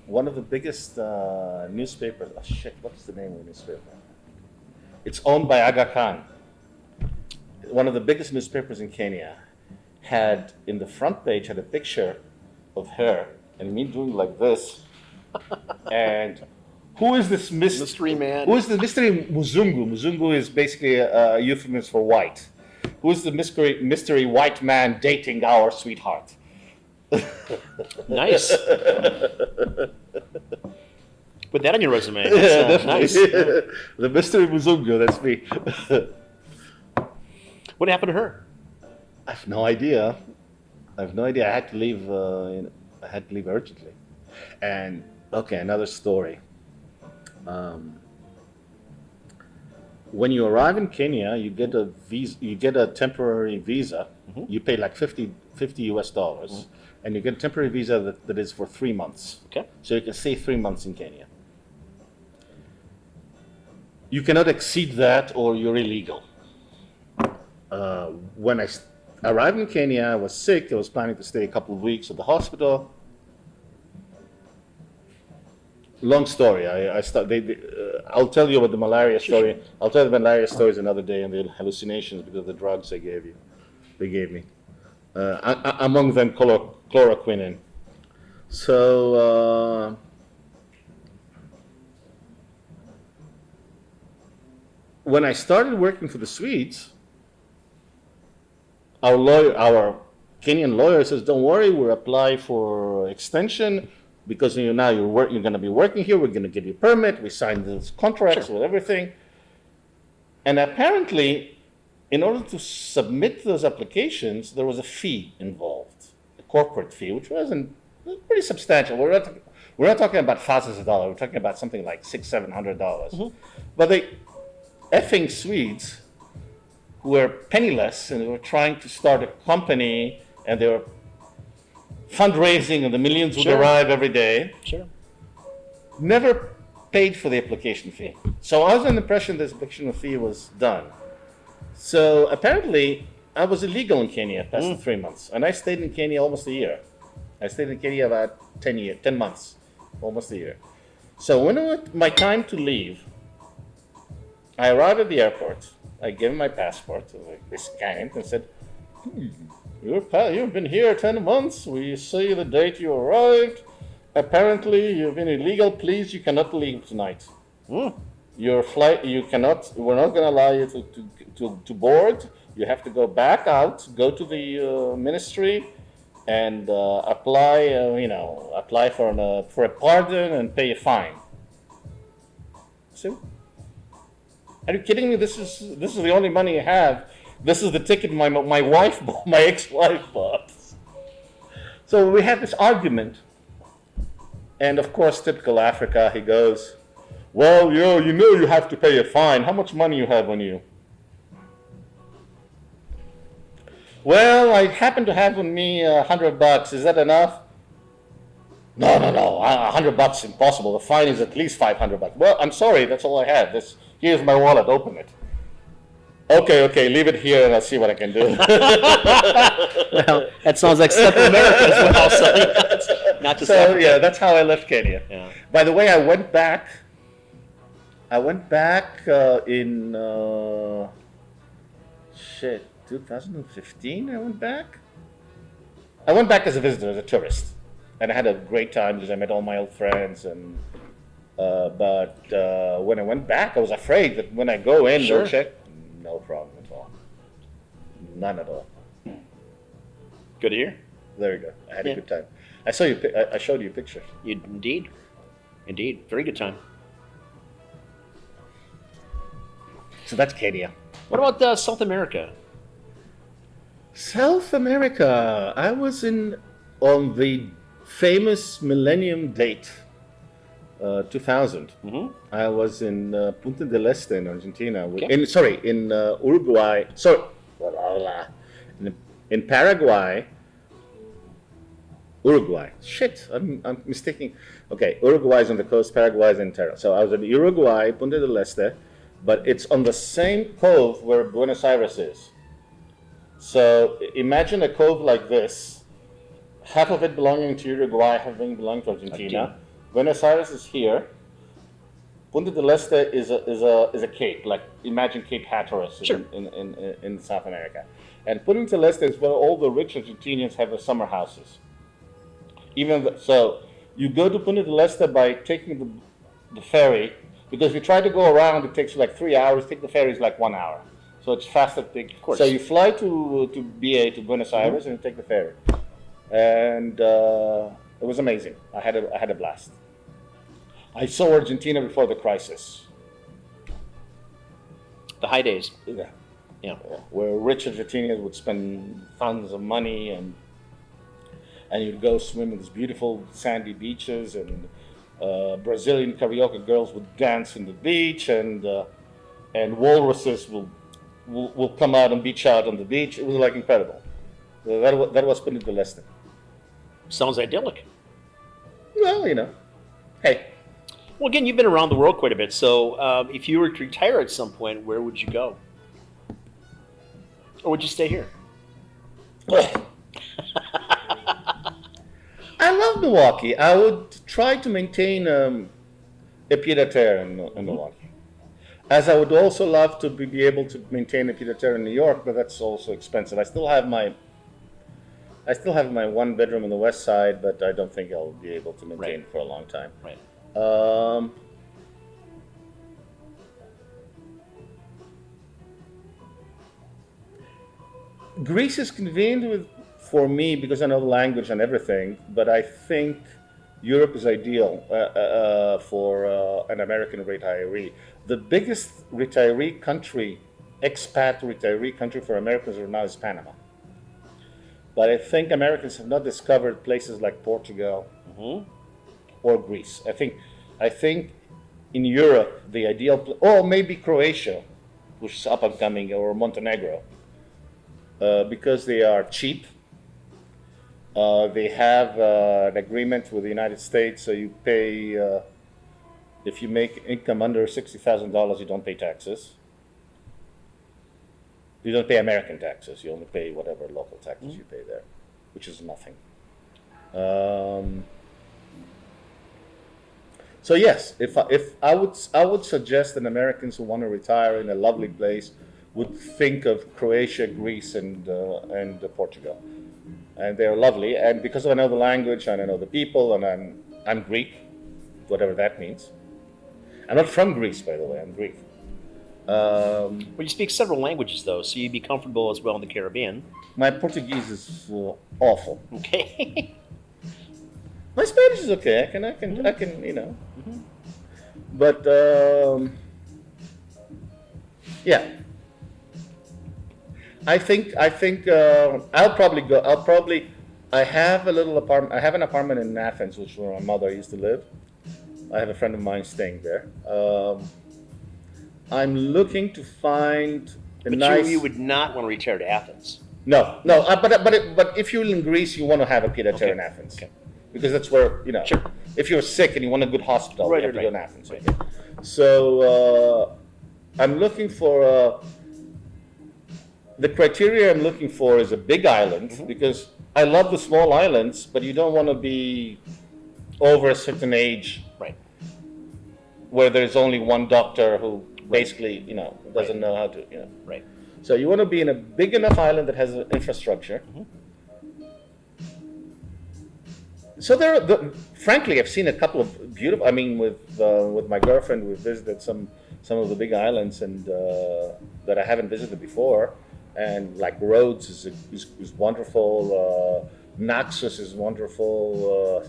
one of the biggest newspapers. Oh shit, what's the name of the newspaper? It's owned by Aga Khan. One of the biggest newspapers in Kenya had in the front page had a picture of her and me doing like this. And who is this mystery man? Who is the mystery Muzungu? Muzungu is basically a euphemism for white. Who is the mystery white man dating our sweetheart? Nice. Put that on your resume. Yeah, That's, nice. The mystery Muzungu, that's me. What happened to her? I have no idea. I had to leave. I had to leave urgently. And okay, another story. When you arrive in Kenya, you get a visa. You get a temporary visa. You pay like $50 US, and you get a temporary visa that is for 3 months. Okay. So you can stay 3 months in Kenya. You cannot exceed that, or you're illegal. When I arrived in Kenya, I was sick. I was planning to stay a couple of weeks at the hospital. Long story. I'll tell you about the malaria story. I'll tell the malaria stories another day and the hallucinations because of the drugs they gave me. Among them, chloroquine. So when I started working for the Swedes, our Kenyan lawyer says, "Don't worry, we'll apply for extension because you're going to be working here. We're going to give you a permit. We signed those contracts with everything." And apparently, in order to submit those applications, there was a fee involved, a corporate fee, which wasn't pretty substantial. We're not talking about thousands of dollars. We're talking about something like $600-700. But the effing Swedes, who were penniless and they were trying to start a company and they were fundraising and the millions would arrive every day, never paid for the application fee. So I was under the impression this application fee was done. So apparently I was illegal in Kenya past the 3 months, and I stayed in Kenya almost a year. I stayed in Kenya about 10 months, almost a year. So when it was my time to leave, I arrived at the airport. I gave him my passport. They scanned it and said, You've been here 10 months. We see the date you arrived. Apparently, you've been illegal. Please, you cannot leave tonight. Mm. Your flight, you cannot. We're not going to allow you to board. You have to go back out. Go to the ministry, and apply. Apply for a pardon and pay a fine. So, are you kidding me? This is the only money you have. This is the ticket my wife, my ex-wife bought. So we had this argument, and of course, typical Africa, he goes, "Well, you have to pay a fine. How much money you have on you?" "Well, I happen to have on me $100. Is that enough?" No, $100 impossible. The fine is at least $500. "Well, I'm sorry, that's all I have. Here's my wallet. Open it." Okay, leave it here and I'll see what I can do. Well, that sounds like Step America as well. So not just so Africa. yeah, that's how I left Kenya. Yeah. By the way, I went back in 2015. I went back as a visitor, as a tourist, and I had a great time because I met all my old friends. And but when I went back, I was afraid that when I go in, Sure. they'll check. No problem at all. None at all. Good to hear. There you go. I had Yeah. a good time. I showed you pictures. Indeed. Very good time. So that's Kenya. What about South America? South America. I was on the famous Millennium Date, 2000. Mm-hmm. I was in Punta del Este in Argentina. Okay. In Uruguay. In Paraguay. Uruguay. Shit, I'm mistaking. Okay, Uruguay is on the coast, Paraguay is in Terra. So I was in Uruguay, Punta del Este, but it's on the same cove where Buenos Aires is. So imagine a cove like this, half of it belonging to Uruguay, half of it belonging to Argentina. Okay. Buenos Aires is here. Punta del Este is a cape, like imagine Cape Hatteras Sure. in South America. And Punta del Este is where all the rich Argentinians have their summer houses. So you go to Punta del Este by taking the ferry, because if you try to go around, it takes you like 3 hours. Take the ferry is like 1 hour, so it's faster. Of course. So you fly to BA to Buenos Aires and you take the ferry, and it was amazing. I had a blast. I saw Argentina before the crisis. The high days. Yeah. Yeah. Where rich Argentinians would spend tons of money and you'd go swim in these beautiful sandy beaches, and Brazilian carioca girls would dance in the beach, and walruses will come out and beach out on the beach. It was like incredible. That was Punta del Este. Sounds idyllic. Well, hey. Well, again, you've been around the world quite a bit. So if you were to retire at some point, where would you go? Or would you stay here? I love Milwaukee. I would try to maintain a pied-à-terre in Milwaukee. As I would also love to be able to maintain a pied-à-terre in New York, but that's also expensive. I still have my one bedroom on the west side, but I don't think I'll be able to maintain it for a long time. Right. Greece is convenient for me because I know the language and everything, but I think Europe is ideal for an American retiree. The biggest retiree country, expat retiree country for Americans right now is Panama. But I think Americans have not discovered places like Portugal or Greece. I think in Europe the ideal, or maybe Croatia, which is up and coming, or Montenegro, because they are cheap. They have an agreement with the United States, so you pay, if you make income under $60,000, you don't pay taxes. You don't pay American taxes. You only pay whatever local taxes you pay there, which is nothing. So yes, if I would suggest that Americans who want to retire in a lovely place would think of Croatia, Greece, and Portugal. and they're lovely. And because I know the language and I know the people, and I'm Greek, whatever that means. I'm not from Greece, by the way. I'm Greek. Well, you speak several languages, though, so you'd be comfortable as well in the Caribbean. My Portuguese is awful. Okay. My Spanish is okay. I can, you know. But yeah, I think I'll probably go. I have a little apartment. I have an apartment in Athens, which is where my mother used to live. I have a friend of mine staying there. I'm looking to find a But nice. you would not want to retire to Athens. No. But if you're in Greece, you want to have a pied a terre in Athens, because that's where, you know. Sure. If you're sick and you want a good hospital, you have to go in Athens. Right. Okay? So I'm looking for the criteria I'm looking for is a big island, because I love the small islands, but you don't want to be over a certain age, Right. where there's only one doctor who basically, you know, doesn't know how to, you know. Right. So you want to be in a big enough island that has infrastructure. So frankly, I've seen a couple of beautiful. I mean, with my girlfriend, we've visited some of the big islands and that I haven't visited before, and like Rhodes is wonderful. Naxos is wonderful.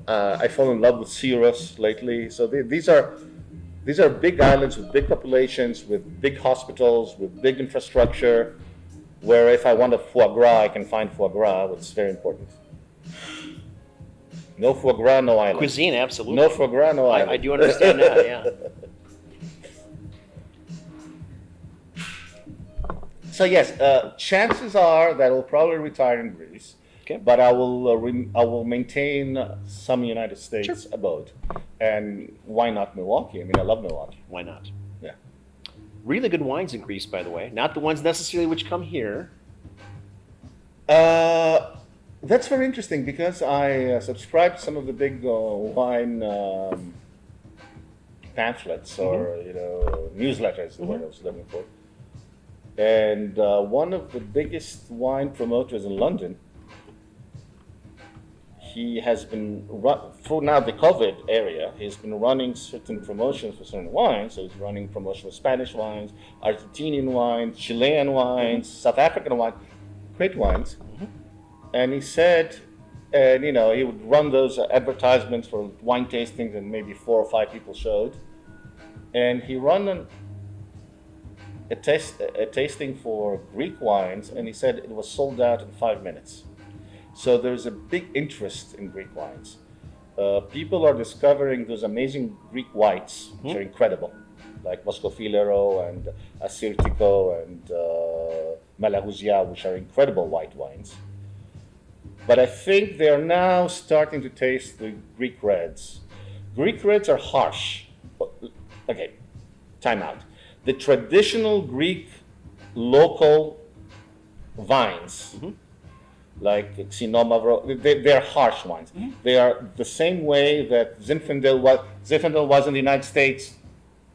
I fell in love with Syros lately. So these are big islands with big populations, with big hospitals, with big infrastructure, where if I want a foie gras, I can find foie gras, which is very important. No foie gras, no island. Cuisine, absolutely. No foie gras, no island. I do understand that, yeah. So yes, chances are that I'll probably retire in Greece. Okay. But I will maintain some United States abode, and why not Milwaukee? I mean, I love Milwaukee. Why not? Yeah. Really good wines in Greece, by the way. Not the ones necessarily which come here. That's very interesting, because I subscribe to some of the big wine pamphlets or newsletters. The word I was looking for. And one of the biggest wine promoters in London. He has been through now the COVID area. He's been running certain promotions for certain wines. So he's running promotion for Spanish wines, Argentinian wines, Chilean wines, South African wines, great wines. And he said, and he would run those advertisements for wine tastings, and maybe 4 or 5 people showed. And he ran a tasting for Greek wines, and he said it was sold out in 5 minutes. So there's a big interest in Greek wines. People are discovering those amazing Greek whites, which are incredible, like Moscofilero and Assyrtiko and Malagousia, which are incredible white wines. But I think they're now starting to taste the Greek reds. Greek reds are harsh. Okay, time out. The traditional Greek local vines, like Xinomavro, they're harsh wines. They are the same way that Zinfandel was in the United States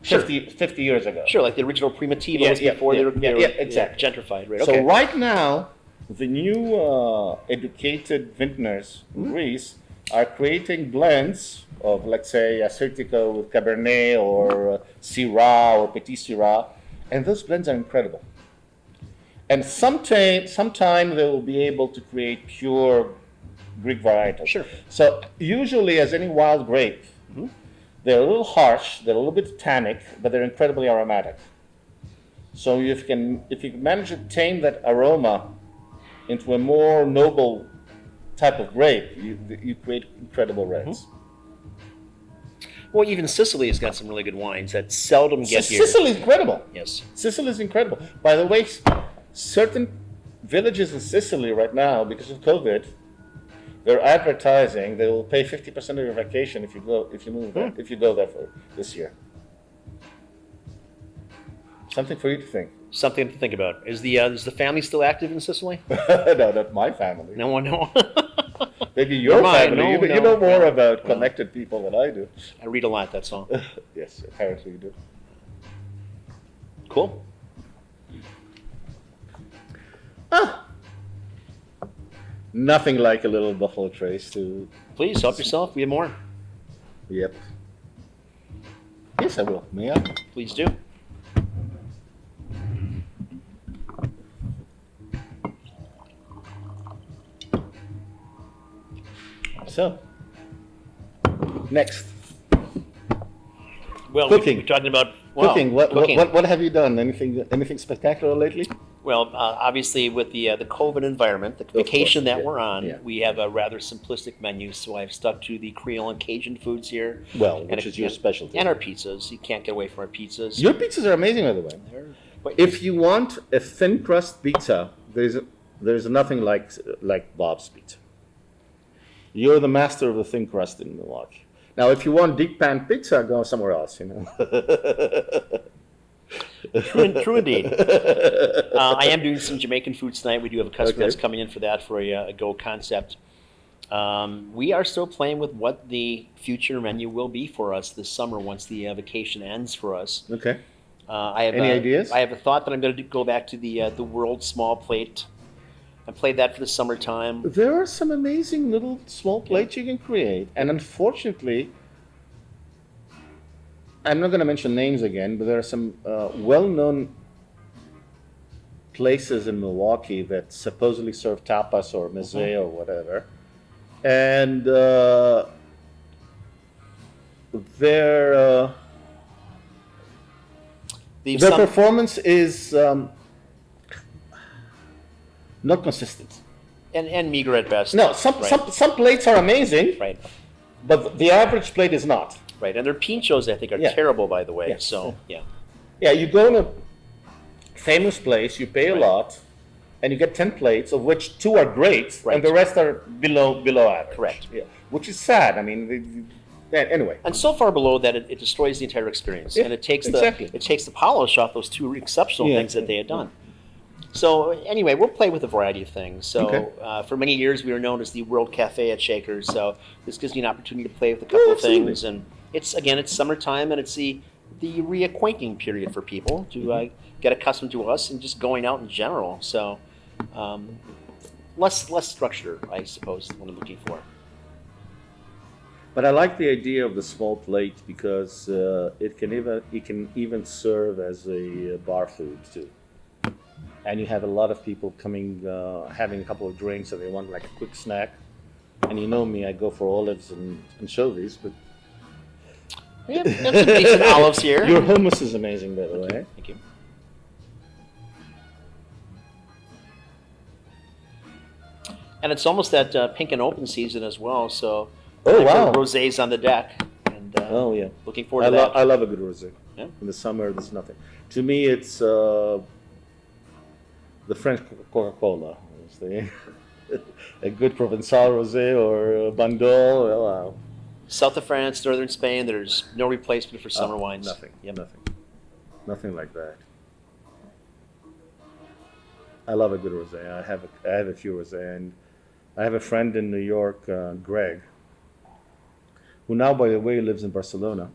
50 years ago. Sure, like the original Primitivos before they were exactly. gentrified, right? So right now, the new educated vintners in Greece are creating blends of, let's say, Assyrtiko with Cabernet or Syrah or Petit Syrah, and those blends are incredible. And sometime they will be able to create pure Greek varietals. Sure. So usually, as any wild grape, they're a little harsh, they're a little bit tannic, but they're incredibly aromatic. So if you manage to tame that aroma into a more noble type of grape, you create incredible reds. Well, even Sicily has got some really good wines that seldom get here. Sicily is incredible. Yes. Sicily is incredible. By the way, certain villages in Sicily right now, because of COVID, they're advertising they will pay 50% of your vacation if you go there for this year. Something for you to think. Something to think about. Is the family still active in Sicily? No, not my family. No one knows. Maybe your family. You know more about no. connected people than I do. I read a lot, that's all. Yes, apparently you do. Nothing like a little Buffalo Trace to. Please help yourself. We have more. Yep. Yes, I will. May I? Please do. So, next. Well, Cooking. we're talking about Cooking. What, cooking. What have you done? Anything spectacular lately? Well, obviously, with the COVID environment, the vacation course, that yeah, we're on, yeah. we have a rather simplistic menu. So I've stuck to the Creole and Cajun foods here. Well, and which is your specialty. And our pizzas. You can't get away from our pizzas. Your pizzas are amazing, by the way. If you want a thin crust pizza, there's nothing like Bob's Pizza. You're the master of the thin crust in Milwaukee. Now, if you want deep pan pizza, go somewhere else. True indeed. I am doing some Jamaican food tonight. We do have a customer that's coming in for that for a Go concept. We are still playing with what the future menu will be for us this summer once the vacation ends for us. Okay. I have Any ideas? I have a thought that I'm going to go back to the world small plate. I played that for the summertime. There are some amazing little small plates you can create, and unfortunately, I'm not going to mention names again, but there are some well-known places in Milwaukee that supposedly serve tapas or meze or whatever, and their performance is not consistent. And meager at best. No, some plates are amazing, Right. but the average plate is not. Right, and their pinchos, I think, are terrible, by the way. Yes. So, yeah. Yeah, you go in a famous place, you pay a lot, and you get 10 plates, of which 2 are great, and the rest are below average. Correct. Yeah, which is sad. I mean, anyway. And so far below that, it destroys the entire experience, and it takes the polish off those 2 exceptional things that they had done. So anyway, we'll play with a variety of things. So for many years, we were known as the World Cafe at Shakers. So this gives you an opportunity to play with a couple of things, and it's summertime, and it's the reacquainting period for people to get accustomed to us and just going out in general. So less structure, I suppose, is what I'm looking for. But I like the idea of the small plate because it can even serve as a bar food too. And you have a lot of people coming, having a couple of drinks, and they want like a quick snack. And you know me, I go for olives and anchovies, but We have some decent olives here. your hummus is amazing, by the way. Thank you. And it's almost that pink and open season as well, so rosés on the deck. And looking forward to that. I love a good rosé. Yeah. In the summer, there's nothing. To me, it's the French Coca-Cola. A good Provençal rosé or Bandol. South of France, northern Spain, there's no replacement for summer wines. Nothing. Yep. Nothing like that. I love a good rosé. I have a few rosé, and I have a friend in New York, Greg, who now, by the way, lives in Barcelona.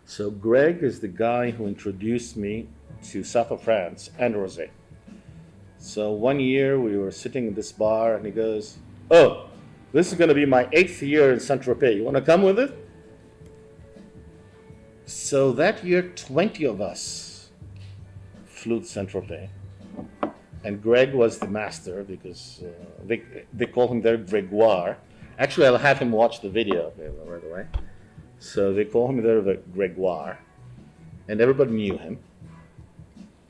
So Greg is the guy who introduced me to South of France and rosé. So one year we were sitting in this bar, and he goes, "Oh, this is going to be my 8th year in Saint-Tropez. You want to come with it?" So that year, 20 of us flew to Saint-Tropez. And Greg was the master because they call him there Gregoire. Actually, I'll have him watch the video right away. So they call him there the Gregoire. And everybody knew him.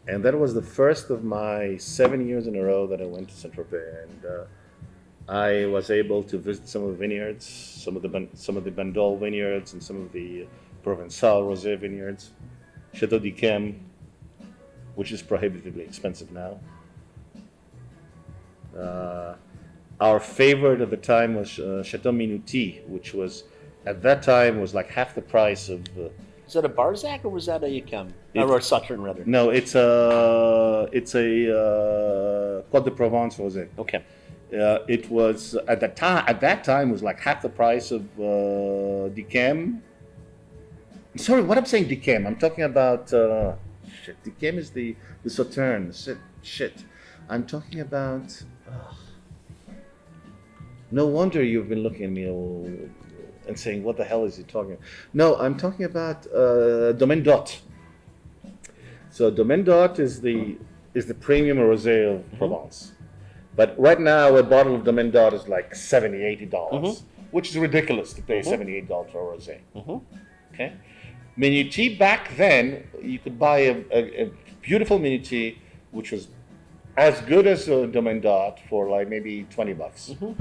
And that was the first of my 7 years in a row that I went to Saint-Tropez. And I was able to visit some of the vineyards, some of the Bandol vineyards, and some of the Provençal rosé vineyards. Chateau d'Yquem, which is prohibitively expensive now. Our favorite at the time was Chateau Minuti, which was at that time was like half the price of. Is that a Barzac or was that a Yquem? Or a Sauterne, rather? No, it's a Côte de Provence rosé. Okay. It was at that time was like half the price of D'Yquem. Sorry, what I'm saying D'Yquem, I'm talking about D'Yquem is the Sauterne. Shit. I'm talking about No wonder you've been looking at me and saying, "What the hell is he talking about?" No, I'm talking about Domaine Dot. So Domaine Dot is the premium rosé of Provence. But right now, a bottle of Domaine Dot is like $70, $80, which is ridiculous to pay $78 for a rosé. Okay, Minuti back then, you could buy a beautiful Minuti, which was as good as a Domaine Dot for like maybe $20.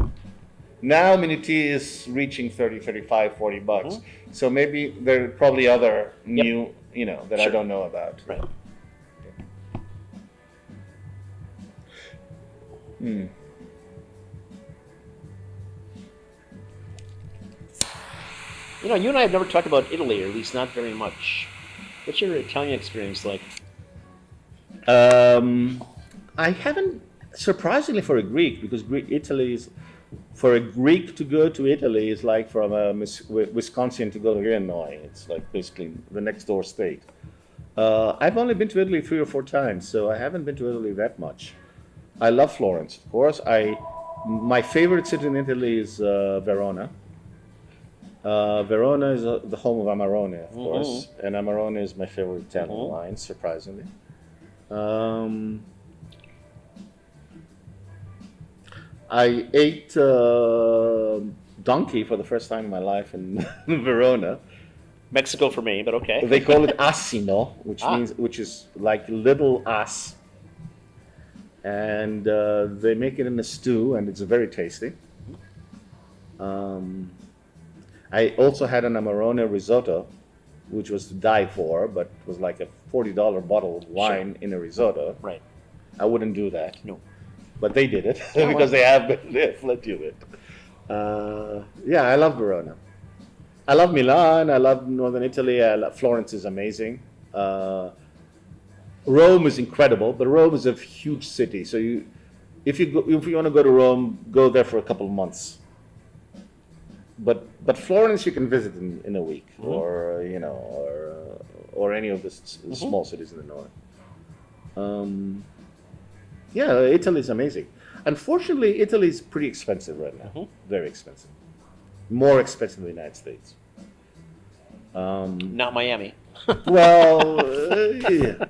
Now Minuti is reaching 30, 35, $40. So maybe there are probably other new, that I don't know about. Right. You and I have never talked about Italy, or at least not very much. What's your Italian experience like? I haven't, surprisingly for a Greek, because for a Greek to go to Italy is like from Wisconsin to go to Illinois. It's like basically the next door state. I've only been to Italy 3 or 4 times, so I haven't been to Italy that much. I love Florence, of course. My favorite city in Italy is Verona. Verona is the home of Amarone, of course, and Amarone is my favorite Italian wine, surprisingly. I ate donkey for the first time in my life in Verona. Mexico for me, but okay. They call it asino, which is like little ass, and they make it in a stew, and it's very tasty. I also had an Amarone risotto, which was to die for, but was like a $40 bottle of wine in a risotto. Right. I wouldn't do that. No. But they did it because they have plenty of it. Yeah, I love Verona. I love Milan. I love Northern Italy. Florence is amazing. Rome is incredible, but Rome is a huge city. So if you want to go to Rome, go there for a couple of months. But Florence you can visit in a week, or any of the small cities in the north. Yeah, Italy is amazing. Unfortunately, Italy is pretty expensive right now. Very expensive. More expensive than the United States. Not Miami. Well, yeah.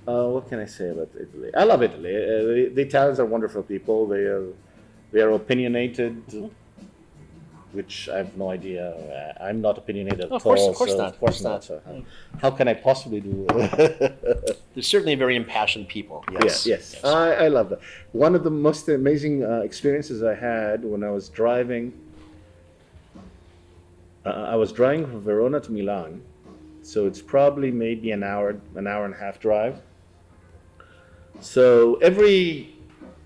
What can I say about Italy? I love Italy. The Italians are wonderful people. They are opinionated, which I have no idea. I'm not opinionated at all. Of course so not. Of course not. So how can I possibly do? They're certainly very impassioned people. Yes. Yes. I love that. One of the most amazing experiences I had when I was driving. I was driving from Verona to Milan, so it's probably maybe an hour and a half drive. So every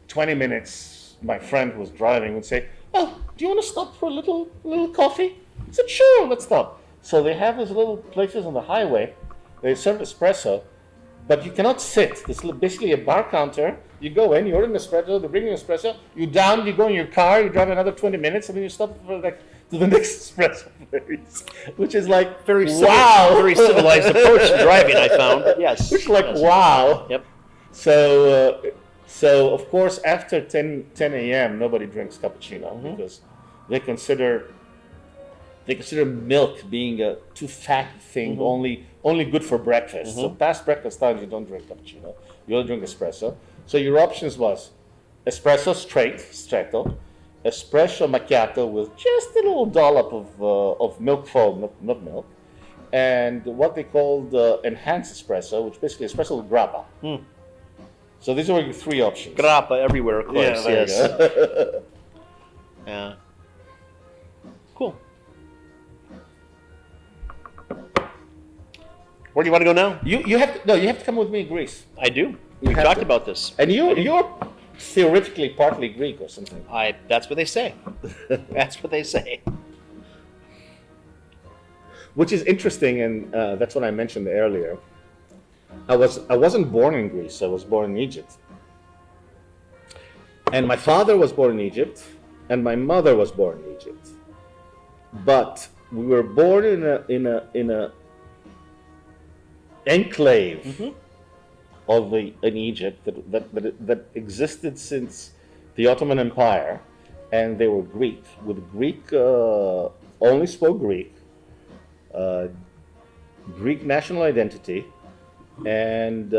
20 minutes, my friend who was driving would say, "Oh, do you want to stop for a little coffee?" I said, "Sure, let's stop." So they have these little places on the highway. They serve espresso, but you cannot sit. It's basically a bar counter. You go in, you order an espresso, they bring you an espresso, you down, you go in your car, you drive another 20 minutes, and then you stop for to the next espresso place, which is like Very very civilized approach to driving, I found. Yes. Which is like yes. wow. Yep. So of course after 10 a.m. nobody drinks cappuccino because they consider milk being a too fat thing, only good for breakfast. So past breakfast time you don't drink cappuccino, you only drink espresso. So your options was espresso stretto, espresso macchiato with just a little dollop of milk foam, not milk, and what they called enhanced espresso, which basically espresso with grappa. So these are your 3 options. Grappa everywhere, of course. Yeah, Yes. Yeah. Cool. Where do you want to go now? You have to come with me to Greece. I do. You We have talked to. about this. And you're theoretically partly Greek or something. That's what they say. That's what they say. Which is interesting, and that's what I mentioned earlier. I wasn't born in Greece. I was born in Egypt, and my father was born in Egypt, and my mother was born in Egypt. But we were born in a enclave in Egypt that existed since the Ottoman Empire, and they were Greek, with Greek, only spoke Greek, uh, Greek national identity, and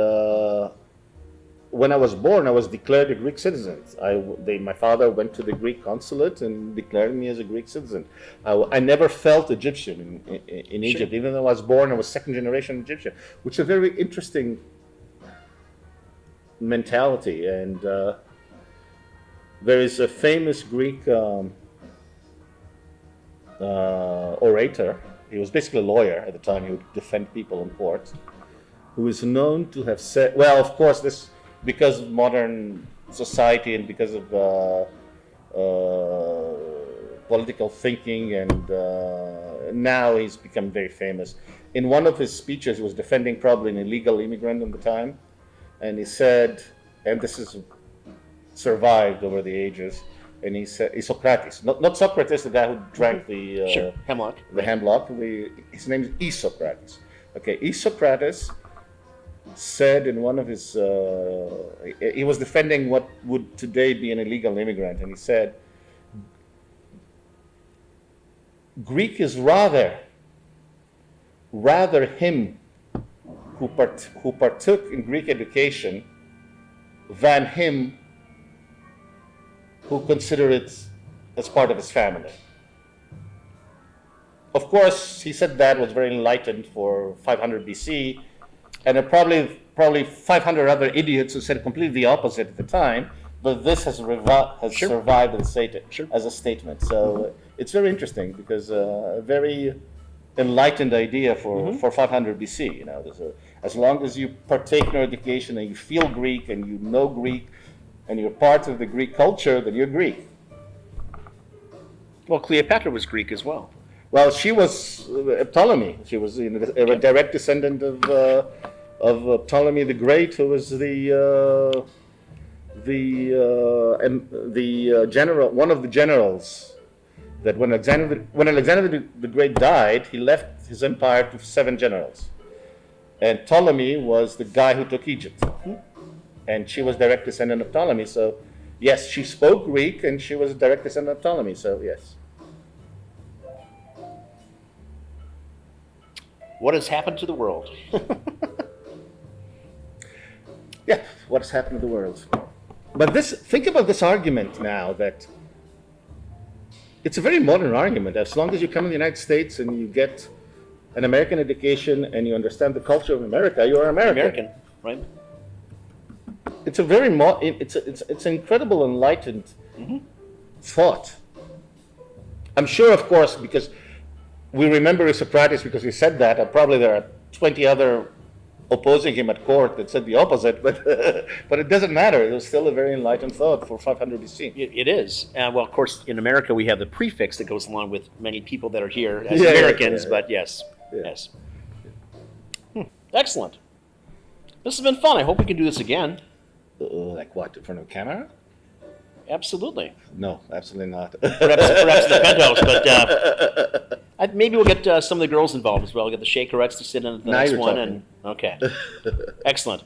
when I was born, I was declared a Greek citizen. My father went to the Greek consulate and declared me as a Greek citizen. I never felt Egyptian in Egypt, even though I was born, I was second generation Egyptian, which is a very interesting mentality. And there is a famous Greek orator. He was basically a lawyer at the time. He would defend people in court, who is known to have said, well, of course, this because of modern society and because of political thinking, and now he's become very famous. In one of his speeches, he was defending probably an illegal immigrant at the time, and he said, and this is survived over the ages, and he said, Isocrates, not Socrates, the guy who drank the hemlock. The hemlock. His name is Isocrates. Okay, Isocrates said in one of his, he was defending what would today be an illegal immigrant, and he said, Greek is rather him who partook in Greek education than him who considered it as part of his family. Of course, he said that was very enlightened for 500 BC, and there are probably 500 other idiots who said completely the opposite at the time, but this has survived as a statement. So it's very interesting, because a very enlightened idea for 500 BC. You know, as long as you partake in your education and you feel Greek and you know Greek and you're part of the Greek culture, then you're Greek. Well, Cleopatra was Greek as well. Well, she was Ptolemy. She was a direct descendant of Ptolemy the Great, who was the general, one of the generals. That when Alexander the Great died, he left his empire to 7 generals, and Ptolemy was the guy who took Egypt, and she was direct descendant of Ptolemy. So, yes, she spoke Greek, and she was a direct descendant of Ptolemy. So, yes. What has happened to the world? Yeah, what has happened to the world? But think about this argument now, that it's a very modern argument. As long as you come to the United States and you get an American education and you understand the culture of America, you are American. American, right? It's a very it's an incredible enlightened thought. I'm sure, of course, because we remember Socrates because he said that, and probably there are 20 other opposing him at court that said the opposite, but but it doesn't matter. It was still a very enlightened thought for 500 BC. It is. Well, of course, in America we have the prefix that goes along with many people that are here as Americans, but yes. Excellent. This has been fun. I hope we can do this again. Like what, in front of a camera? Absolutely. No, absolutely not. Perhaps the penthouse, but maybe we'll get some of the girls involved as well. We'll get the Shakerettes to sit in at the next one. Okay. Excellent.